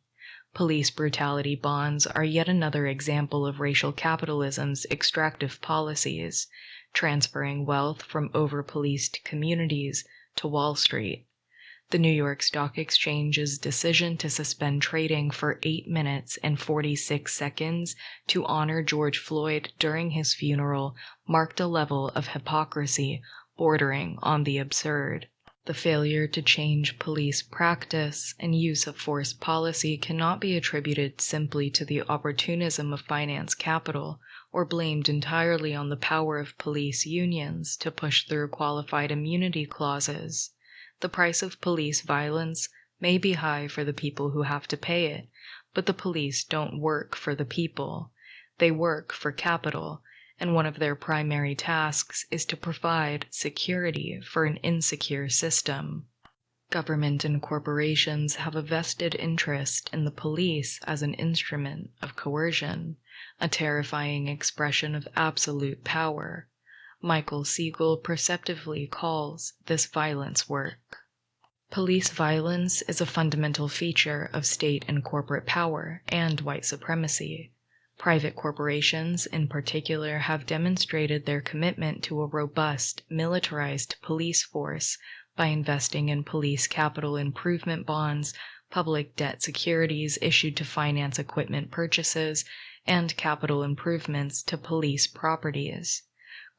Police brutality bonds are yet another example of racial capitalism's extractive policies, transferring wealth from over-policed communities to Wall Street. The New York Stock Exchange's decision to suspend trading for 8 minutes and 46 seconds to honor George Floyd during his funeral marked a level of hypocrisy bordering on the absurd. The failure to change police practice and use of force policy cannot be attributed simply to the opportunism of finance capital or blamed entirely on the power of police unions to push through qualified immunity clauses. The price of police violence may be high for the people who have to pay it, but the police don't work for the people. They work for capital, and one of their primary tasks is to provide security for an insecure system. Government and corporations have a vested interest in the police as an instrument of coercion, a terrifying expression of absolute power. Michael Siegel perceptively calls this violence work. Police violence is a fundamental feature of state and corporate power and white supremacy. Private corporations, in particular, have demonstrated their commitment to a robust, militarized police force by investing in police capital improvement bonds, public debt securities issued to finance equipment purchases, and capital improvements to police properties.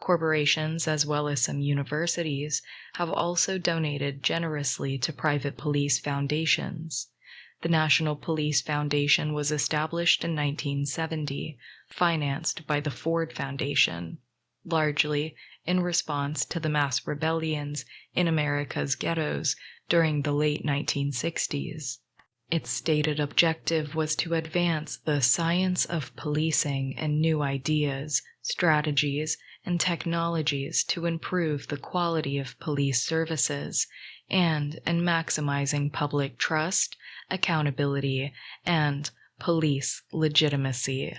Corporations, as well as some universities, have also donated generously to private police foundations. The National Police Foundation was established in 1970, financed by the Ford Foundation, largely in response to the mass rebellions in America's ghettos during the late 1960s. Its stated objective was to advance the science of policing and new ideas, strategies, and technologies to improve the quality of police services and in maximizing public trust, accountability, and police legitimacy.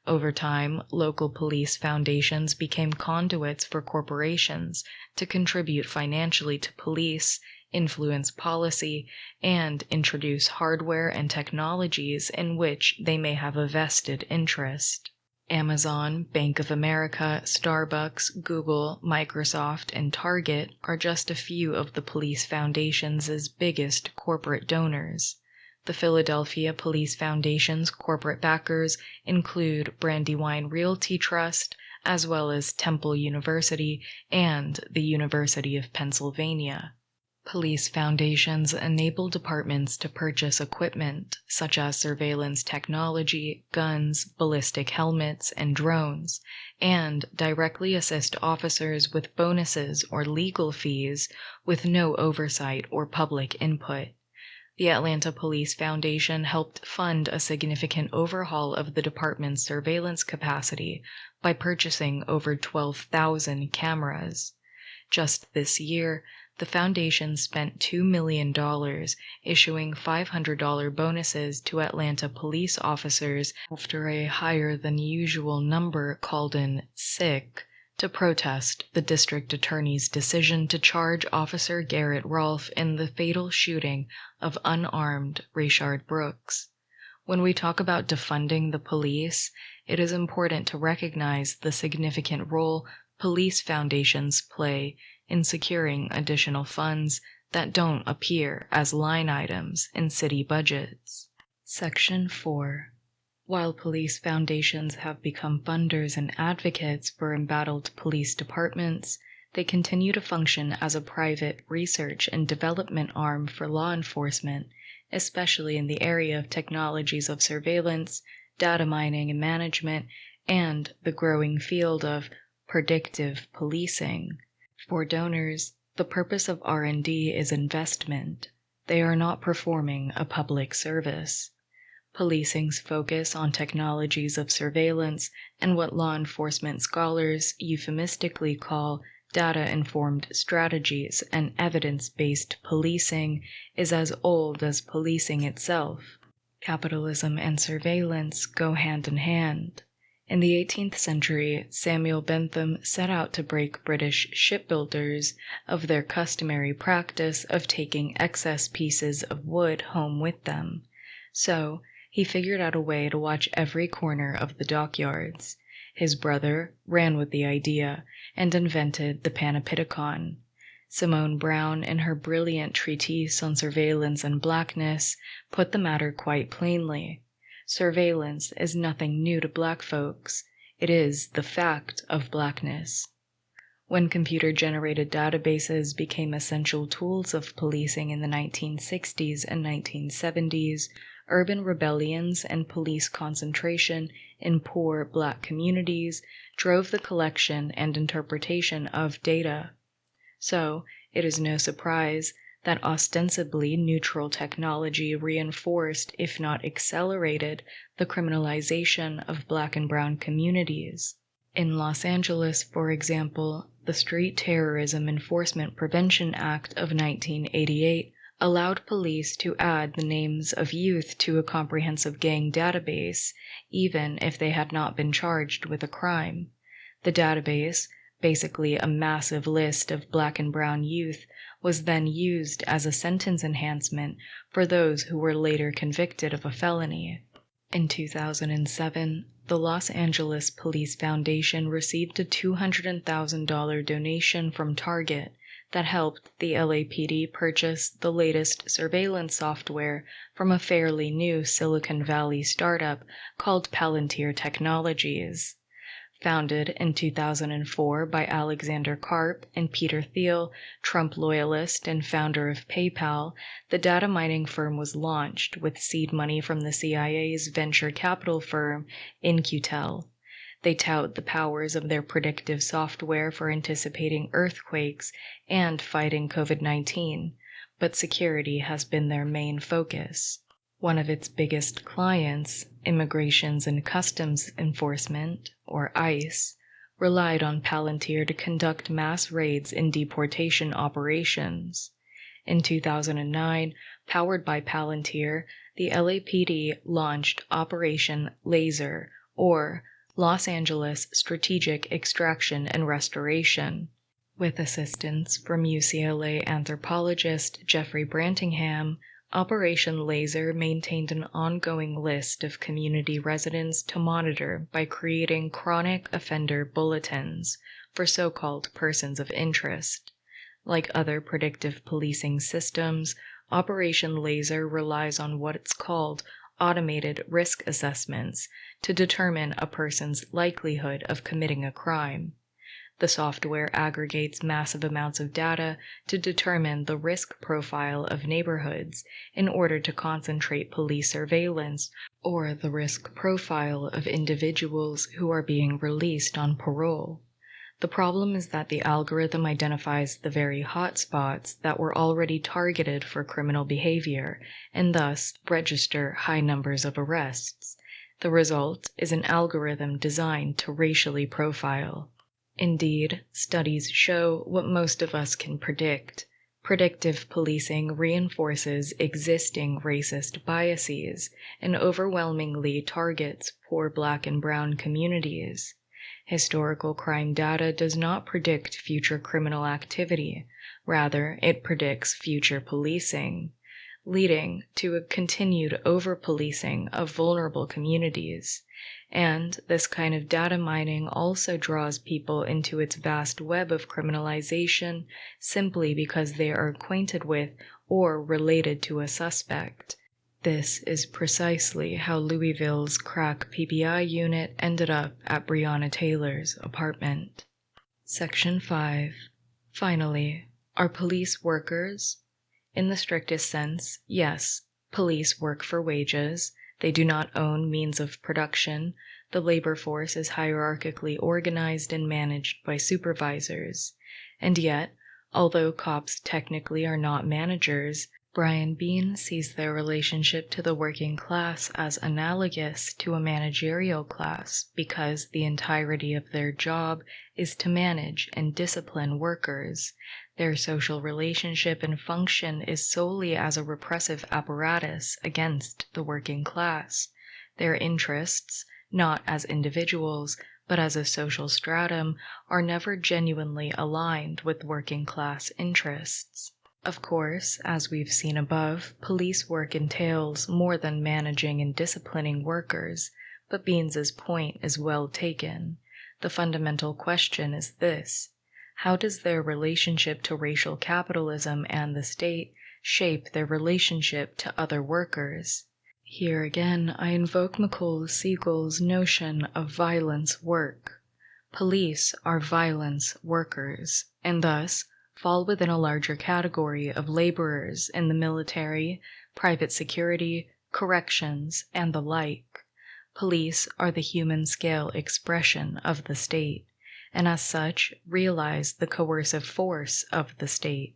Over time, local police foundations became conduits for corporations to contribute financially to police, influence policy, and introduce hardware and technologies in which they may have a vested interest. Amazon, Bank of America, Starbucks, Google, Microsoft, and Target are just a few of the police foundation's biggest corporate donors. The Philadelphia Police Foundation's corporate backers include Brandywine Realty Trust, as well as Temple University and the University of Pennsylvania. Police foundations enable departments to purchase equipment such as surveillance technology, guns, ballistic helmets, and drones, and directly assist officers with bonuses or legal fees with no oversight or public input. The Atlanta Police Foundation helped fund a significant overhaul of the department's surveillance capacity by purchasing over 12,000 cameras. Just this year, the foundation spent $2 million issuing $500 bonuses to Atlanta police officers after a higher than usual number called in sick to protest the district attorney's decision to charge Officer Garrett Rolfe in the fatal shooting of unarmed Rayshard Brooks. When we talk about defunding the police, it is important to recognize the significant role police foundations play in securing additional funds that don't appear as line items in city budgets. Section 4. While police foundations have become funders and advocates for embattled police departments, they continue to function as a private research and development arm for law enforcement, especially in the area of technologies of surveillance, data mining and management, and the growing field of predictive policing. For donors, the purpose of R&D is investment. They are not performing a public service. Policing's focus on technologies of surveillance and what law enforcement scholars euphemistically call data-informed strategies and evidence-based policing is as old as policing itself. Capitalism and surveillance go hand in hand. In the 18th century, Samuel Bentham set out to break British shipbuilders of their customary practice of taking excess pieces of wood home with them. So, he figured out a way to watch every corner of the dockyards. His brother ran with the idea and invented the panopticon. Simone Brown, in her brilliant treatise on surveillance and blackness, put the matter quite plainly. Surveillance is nothing new to black folks. It is the fact of blackness. When computer-generated databases became essential tools of policing in the 1960s and 1970s, urban rebellions and police concentration in poor black communities drove the collection and interpretation of data. So, it is no surprise that ostensibly neutral technology reinforced, if not accelerated, the criminalization of black and brown communities. In Los Angeles, for example, the Street Terrorism Enforcement Prevention Act of 1988 allowed police to add the names of youth to a comprehensive gang database, even if they had not been charged with a crime. The database, basically a massive list of black and brown youth, was then used as a sentence enhancement for those who were later convicted of a felony. In 2007, the Los Angeles Police Foundation received a $200,000 donation from Target that helped the LAPD purchase the latest surveillance software from a fairly new Silicon Valley startup called Palantir Technologies. Founded in 2004 by Alexander Karp and Peter Thiel, Trump loyalist and founder of PayPal, the data mining firm was launched with seed money from the CIA's venture capital firm In-Q-Tel. They tout the powers of their predictive software for anticipating earthquakes and fighting COVID-19, but security has been their main focus. One of its biggest clients, Immigrations and Customs Enforcement, or ICE, relied on Palantir to conduct mass raids and deportation operations. In 2009, powered by Palantir, the LAPD launched Operation Laser, or Los Angeles Strategic Extraction and Restoration, with assistance from UCLA anthropologist Jeffrey Brantingham. Operation Laser maintained an ongoing list of community residents to monitor by creating chronic offender bulletins for so-called persons of interest. Like other predictive policing systems, Operation Laser relies on what's called automated risk assessments to determine a person's likelihood of committing a crime. The software aggregates massive amounts of data to determine the risk profile of neighborhoods in order to concentrate police surveillance, or the risk profile of individuals who are being released on parole. The problem is that the algorithm identifies the very hotspots that were already targeted for criminal behavior, and thus register high numbers of arrests. The result is an algorithm designed to racially profile. Indeed, studies show what most of us can predict. Predictive policing reinforces existing racist biases and overwhelmingly targets poor Black and brown communities. Historical crime data does not predict future criminal activity, rather, it predicts future policing, leading to a continued over-policing of vulnerable communities. And this kind of data mining also draws people into its vast web of criminalization simply because they are acquainted with or related to a suspect. This is precisely how Louisville's crack PBI unit ended up at Breonna Taylor's apartment. Section 5. Finally, are police workers? In the strictest sense, yes, police work for wages. They do not own means of production. The labor force is hierarchically organized and managed by supervisors. And yet, although cops technically are not managers, Brian Bean sees their relationship to the working class as analogous to a managerial class because the entirety of their job is to manage and discipline workers. Their social relationship and function is solely as a repressive apparatus against the working class. Their interests, not as individuals, but as a social stratum, are never genuinely aligned with working class interests. Of course, as we've seen above, police work entails more than managing and disciplining workers, but Beans's point is well taken. The fundamental question is this: how does their relationship to racial capitalism and the state shape their relationship to other workers? Here again, I invoke McCall Siegel's notion of violence work. Police are violence workers, and thus fall within a larger category of laborers in the military, private security, corrections, and the like. Police are the human-scale expression of the state, and as such realize the coercive force of the state.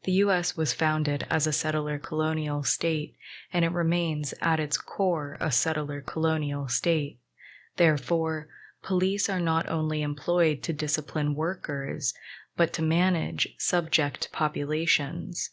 The U.S. was founded as a settler colonial state, and it remains at its core a settler colonial state. Therefore, police are not only employed to discipline workers, but to manage subject populations.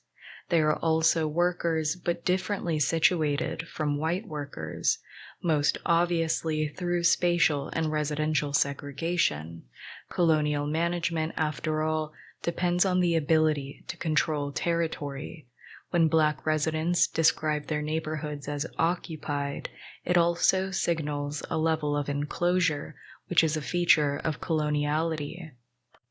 They are also workers, but differently situated from white workers, most obviously through spatial and residential segregation. Colonial management, after all, depends on the ability to control territory. When Black residents describe their neighborhoods as occupied, it also signals a level of enclosure, which is a feature of coloniality.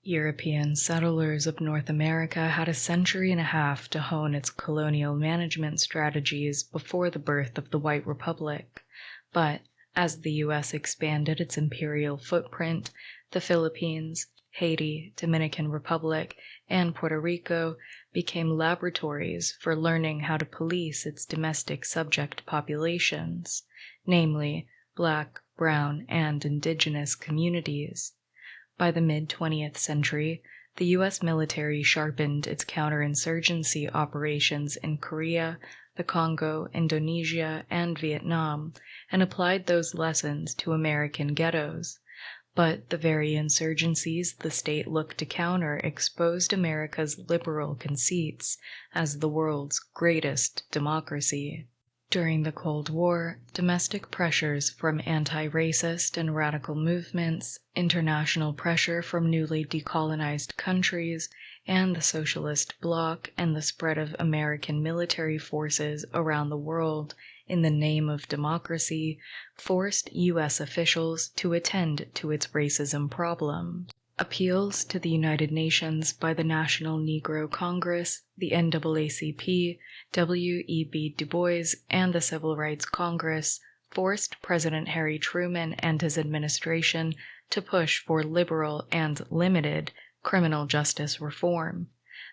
European settlers of North America had a century and a half to hone its colonial management strategies before the birth of the White Republic, but As the U.S. expanded its imperial footprint, the Philippines, Haiti, Dominican Republic, and Puerto Rico became laboratories for learning how to police its domestic subject populations, namely Black, Brown, and Indigenous communities. By the mid-20th century, the U.S. military sharpened its counterinsurgency operations in Korea, the Congo, Indonesia, and Vietnam, and applied those lessons to American ghettos. But the very insurgencies the state looked to counter exposed America's liberal conceits as the world's greatest democracy. During the Cold War, domestic pressures from anti-racist and radical movements, international pressure from newly decolonized countries, and the socialist bloc, and the spread of American military forces around the world in the name of democracy, forced U.S. officials to attend to its racism problem. Appeals to the United Nations by the National Negro Congress, the NAACP, W.E.B. Du Bois, and the Civil Rights Congress forced President Harry Truman and his administration to push for liberal and limited criminal justice reform.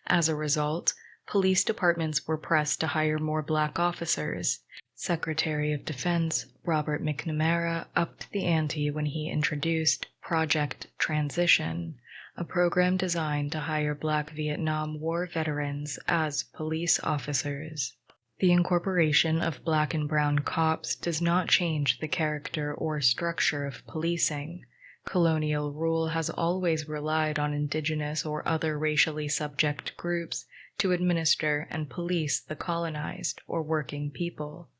As a result, police departments were pressed to hire more black officers. Secretary of Defense Robert McNamara upped the ante when he introduced Project Transition, a program designed to hire Black Vietnam War veterans as police officers. The incorporation of Black and brown cops does not change the character or structure of policing. Colonial rule has always relied on indigenous or other racially subject groups to administer and police the colonized or working people.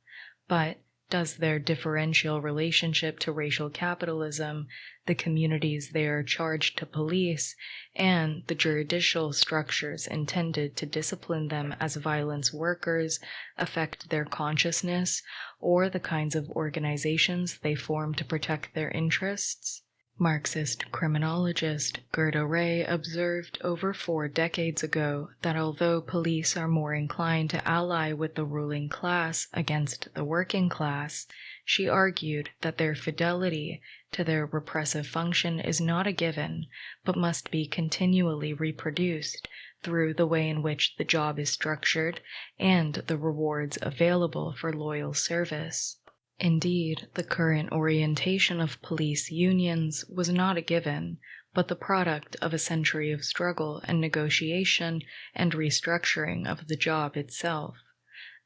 But does their differential relationship to racial capitalism, the communities they are charged to police, and the judicial structures intended to discipline them as violence workers affect their consciousness or the kinds of organizations they form to protect their interests? Marxist criminologist Gerda Ray observed over 4 decades ago that although police are more inclined to ally with the ruling class against the working class, she argued that their fidelity to their repressive function is not a given, but must be continually reproduced through the way in which the job is structured and the rewards available for loyal service. Indeed, the current orientation of police unions was not a given, but the product of a century of struggle and negotiation and restructuring of the job itself.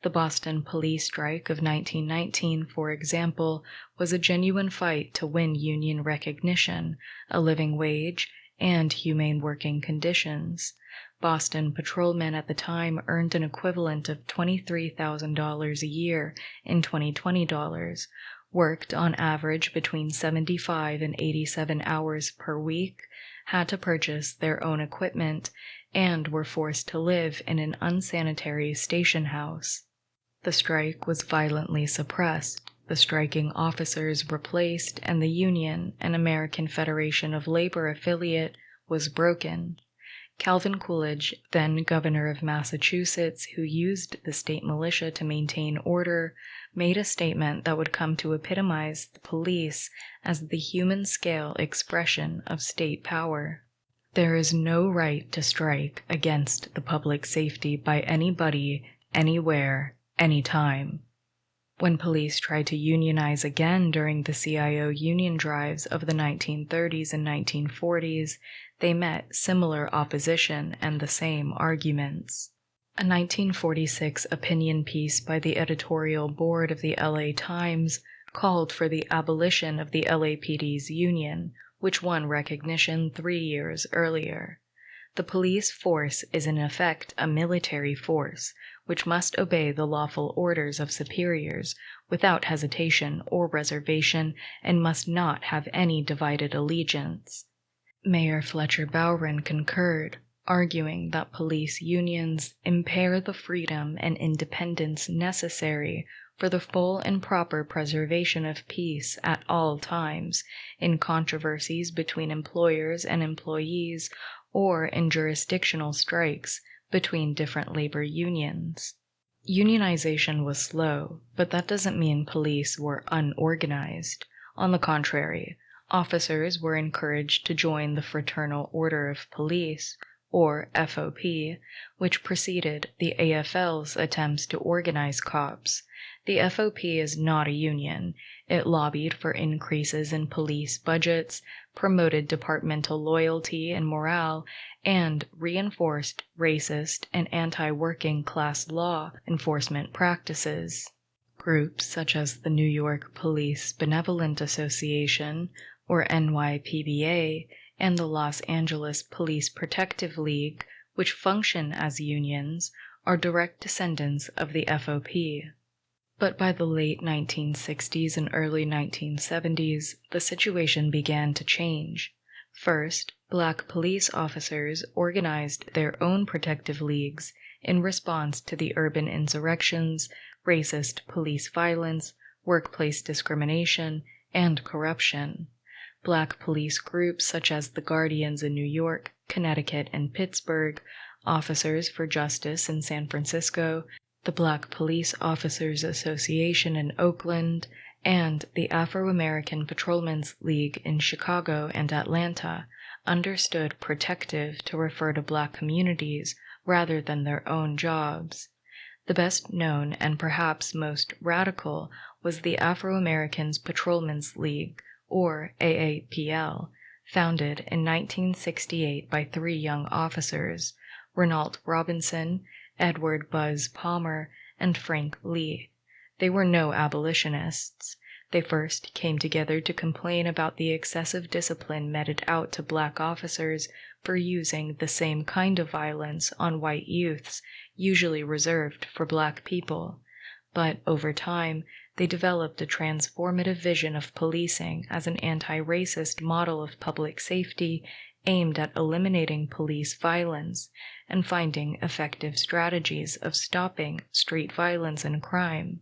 The Boston police strike of 1919, for example, was a genuine fight to win union recognition, a living wage, and humane working conditions. Boston patrolmen at the time earned an equivalent of $23,000 a year in 2020 dollars, worked on average between 75 and 87 hours per week, had to purchase their own equipment, and were forced to live in an unsanitary station house. The strike was violently suppressed, the striking officers replaced, and the union, an American Federation of Labor affiliate, was broken. Calvin Coolidge, then governor of Massachusetts, who used the state militia to maintain order, made a statement that would come to epitomize the police as the human-scale expression of state power. There is no right to strike against the public safety by anybody, anywhere, anytime. When police tried to unionize again during the CIO union drives of the 1930s and 1940s, they met similar opposition and the same arguments. A 1946 opinion piece by the editorial board of the LA Times called for the abolition of the LAPD's union, which won recognition 3 years earlier. The police force is in effect a military force, which must obey the lawful orders of superiors without hesitation or reservation and must not have any divided allegiance. Mayor Fletcher Bowron concurred, arguing that police unions impair the freedom and independence necessary for the full and proper preservation of peace at all times, in controversies between employers and employees, or in jurisdictional strikes between different labor unions. Unionization was slow, but that doesn't mean police were unorganized. On the contrary, officers were encouraged to join the Fraternal Order of Police, or FOP, which preceded the AFL's attempts to organize cops. The FOP is not a union. It lobbied for increases in police budgets, promoted departmental loyalty and morale, and reinforced racist and anti-working class law enforcement practices. Groups such as the New York Police Benevolent Association, or NYPBA, and the Los Angeles Police Protective League, which function as unions, are direct descendants of the FOP. But by the late 1960s and early 1970s, the situation began to change. First, Black police officers organized their own protective leagues in response to the urban insurrections, racist police violence, workplace discrimination, and corruption. Black police groups such as the Guardians in New York, Connecticut, and Pittsburgh, Officers for Justice in San Francisco, the Black Police Officers Association in Oakland, and the Afro-American Patrolmen's League in Chicago and Atlanta understood protective to refer to Black communities rather than their own jobs. The best known and perhaps most radical was the Afro-Americans Patrolmen's League, or AAPL, founded in 1968 by three young officers, Renault Robinson, Edward Buzz Palmer, and Frank Lee. They were no abolitionists. They first came together to complain about the excessive discipline meted out to Black officers for using the same kind of violence on white youths usually reserved for Black people. But over time, they developed a transformative vision of policing as an anti-racist model of public safety aimed at eliminating police violence and finding effective strategies of stopping street violence and crime.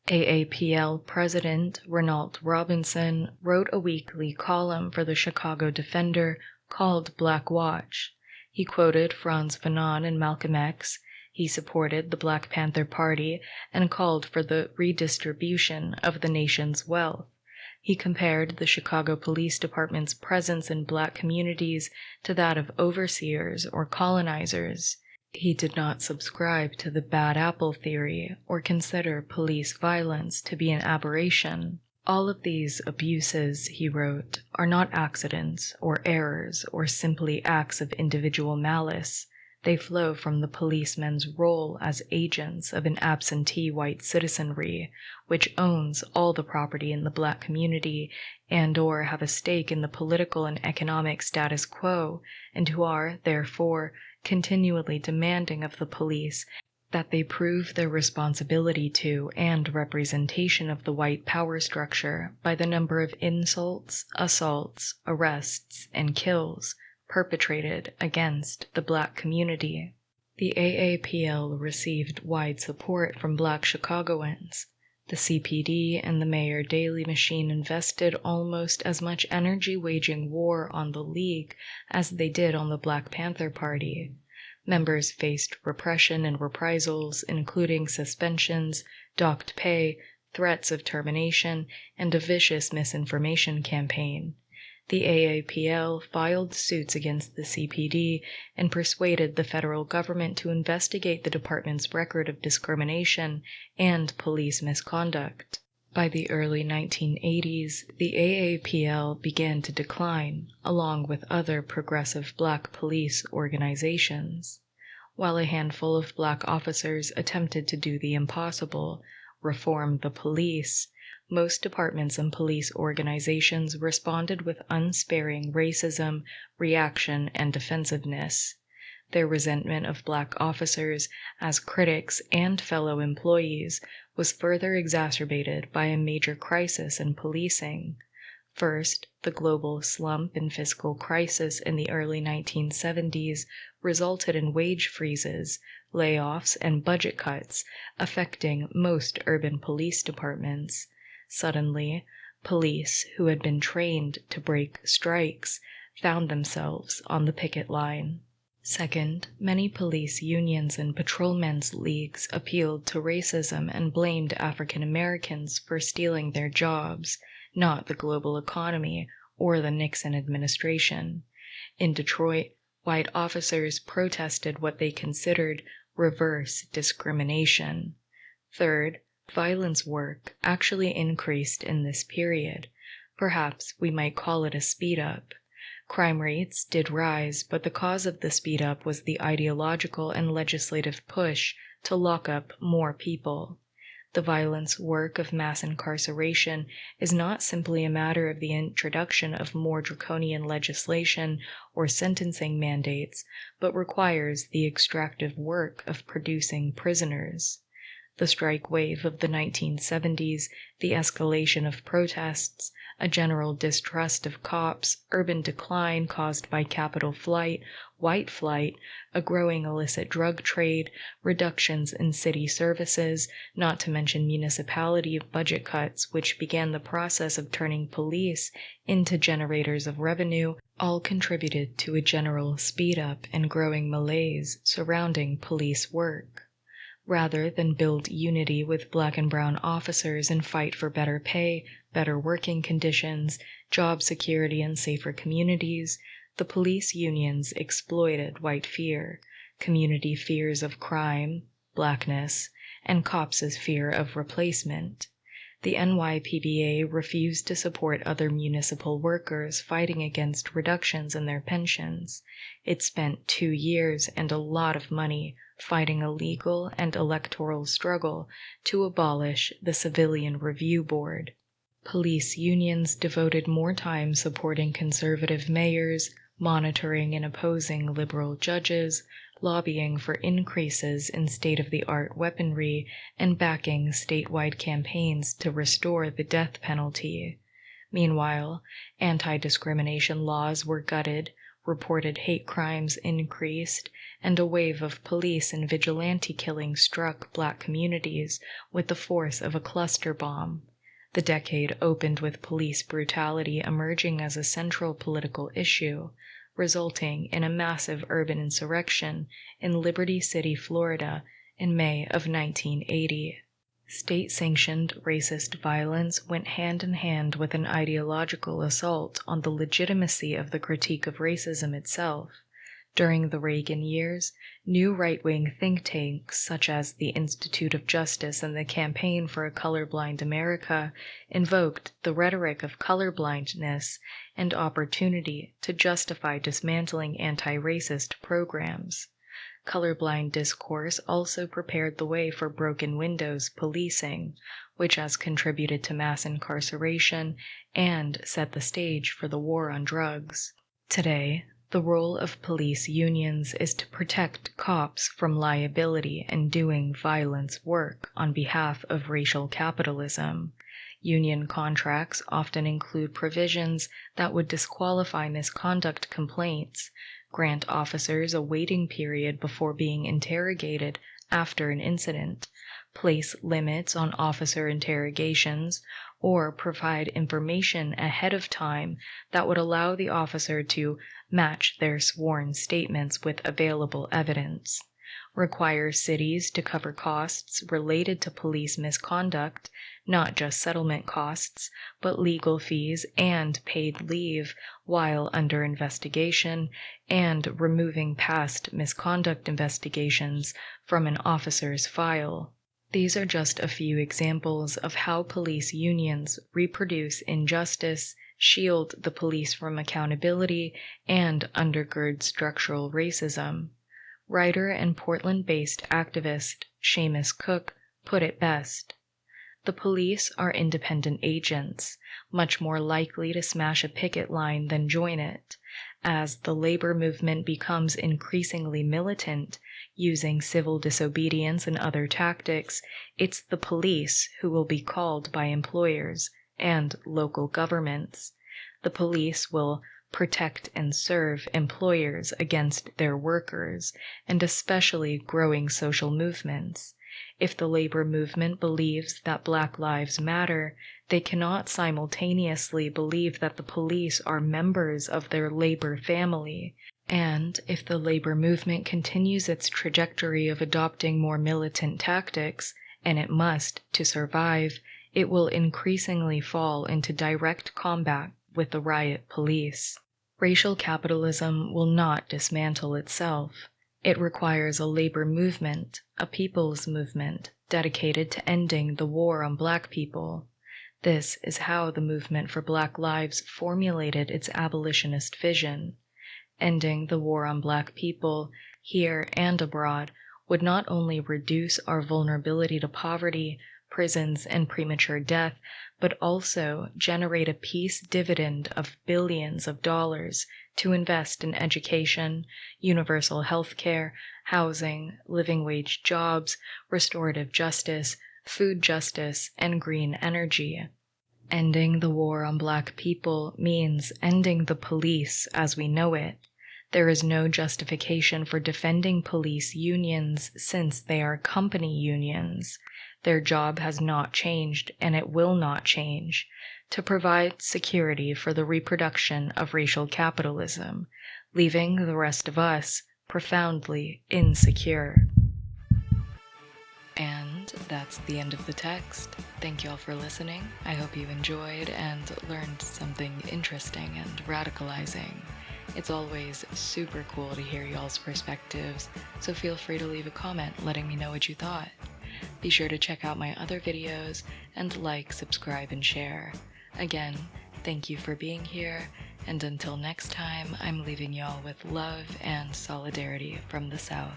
AAPL President Renault Robinson wrote a weekly column for the Chicago Defender called Black Watch. He quoted Frantz Fanon and Malcolm X. He supported the Black Panther Party and called for the redistribution of the nation's wealth. He compared the Chicago Police Department's presence in Black communities to that of overseers or colonizers. He did not subscribe to the bad apple theory or consider police violence to be an aberration. All of these abuses, he wrote, are not accidents or errors or simply acts of individual malice. They flow from the policemen's role as agents of an absentee white citizenry, which owns all the property in the Black community and/or have a stake in the political and economic status quo, and who are, therefore, continually demanding of the police that they prove their responsibility to and representation of the white power structure by the number of insults, assaults, arrests, and kills perpetrated against the Black community. The AAPL received wide support from Black Chicagoans. The CPD and the Mayor Daley machine invested almost as much energy waging war on the League as they did on the Black Panther Party. Members faced repression and reprisals, including suspensions, docked pay, threats of termination, and a vicious misinformation campaign. The AAPL filed suits against the CPD and persuaded the federal government to investigate the department's record of discrimination and police misconduct. By the early 1980s, the AAPL began to decline, along with other progressive Black police organizations. While a handful of Black officers attempted to do the impossible, reform the police, most departments and police organizations responded with unsparing racism, reaction, and defensiveness. Their resentment of Black officers as critics and fellow employees was further exacerbated by a major crisis in policing. First, the global slump and fiscal crisis in the early 1970s resulted in wage freezes, layoffs, and budget cuts affecting most urban police departments. Suddenly, police who had been trained to break strikes found themselves on the picket line. Second, many police unions and patrolmen's leagues appealed to racism and blamed African Americans for stealing their jobs, not the global economy or the Nixon administration. In Detroit, white officers protested what they considered reverse discrimination. Third, violence work actually increased in this period. Perhaps we might call it a speed up. Crime rates did rise, but the cause of the speed up was the ideological and legislative push to lock up more people. The violence work of mass incarceration is not simply a matter of the introduction of more draconian legislation or sentencing mandates, but requires the extractive work of producing prisoners. The strike wave of the 1970s, the escalation of protests, a general distrust of cops, urban decline caused by capital flight, white flight, a growing illicit drug trade, reductions in city services, not to mention municipality budget cuts, which began the process of turning police into generators of revenue, all contributed to a general speed-up and growing malaise surrounding police work. Rather than build unity with black and brown officers and fight for better pay, better working conditions, job security, and safer communities, the police unions exploited white fear, community fears of crime, blackness, and cops' fear of replacement. The NYPBA refused to support other municipal workers fighting against reductions in their pensions. It spent 2 years and a lot of money fighting a legal and electoral struggle to abolish the Civilian Review Board. Police unions devoted more time supporting conservative mayors, monitoring and opposing liberal judges, lobbying for increases in state-of-the-art weaponry, and backing statewide campaigns to restore the death penalty. Meanwhile, anti-discrimination laws were gutted, reported hate crimes increased, and a wave of police and vigilante killings struck black communities with the force of a cluster bomb. The decade opened with police brutality emerging as a central political issue, resulting in a massive urban insurrection in Liberty City, Florida, in May of 1980. State-sanctioned racist violence went hand in hand with an ideological assault on the legitimacy of the critique of racism itself. During the Reagan years, new right-wing think tanks such as the Institute of Justice and the Campaign for a Colorblind America invoked the rhetoric of colorblindness and opportunity to justify dismantling anti-racist programs. Colorblind discourse also prepared the way for broken windows policing, which has contributed to mass incarceration and set the stage for the war on drugs. Today, the role of police unions is to protect cops from liability and doing violence work on behalf of racial capitalism. Union contracts often include provisions that would disqualify misconduct complaints, grant officers a waiting period before being interrogated after an incident, place limits on officer interrogations, or provide information ahead of time that would allow the officer to match their sworn statements with available evidence, require cities to cover costs related to police misconduct, not just settlement costs, but legal fees and paid leave while under investigation, and removing past misconduct investigations from an officer's file. These are just a few examples of how police unions reproduce injustice, shield the police from accountability, and undergird structural racism. Writer and Portland-based activist Seamus Cook put it best. The police are independent agents, much more likely to smash a picket line than join it. As the labor movement becomes increasingly militant, using civil disobedience and other tactics, it's the police who will be called by employers and local governments. The police will protect and serve employers against their workers, and especially growing social movements. If the labor movement believes that Black Lives Matter, they cannot simultaneously believe that the police are members of their labor family. And if the labor movement continues its trajectory of adopting more militant tactics, and it must to survive, it will increasingly fall into direct combat with the riot police. Racial capitalism will not dismantle itself. It requires a labor movement, a people's movement, dedicated to ending the war on Black people. This is how the movement for Black lives formulated its abolitionist vision. Ending the war on Black people, here and abroad, would not only reduce our vulnerability to poverty, prisons, and premature death, but also generate a peace dividend of billions of dollars to invest in education, universal health care, housing, living wage jobs, restorative justice, food justice, and green energy. Ending the war on Black people means ending the police as we know it. There is no justification for defending police unions since they are company unions. Their job has not changed, and it will not change, to provide security for the reproduction of racial capitalism, leaving the rest of us profoundly insecure. And that's the end of the text. Thank you all for listening. I hope you enjoyed and learned something interesting and radicalizing. It's always super cool to hear y'all's perspectives, so feel free to leave a comment letting me know what you thought. Be sure to check out my other videos and like, subscribe, and share. Again, thank you for being here, and until next time, I'm leaving y'all with love and solidarity from the South.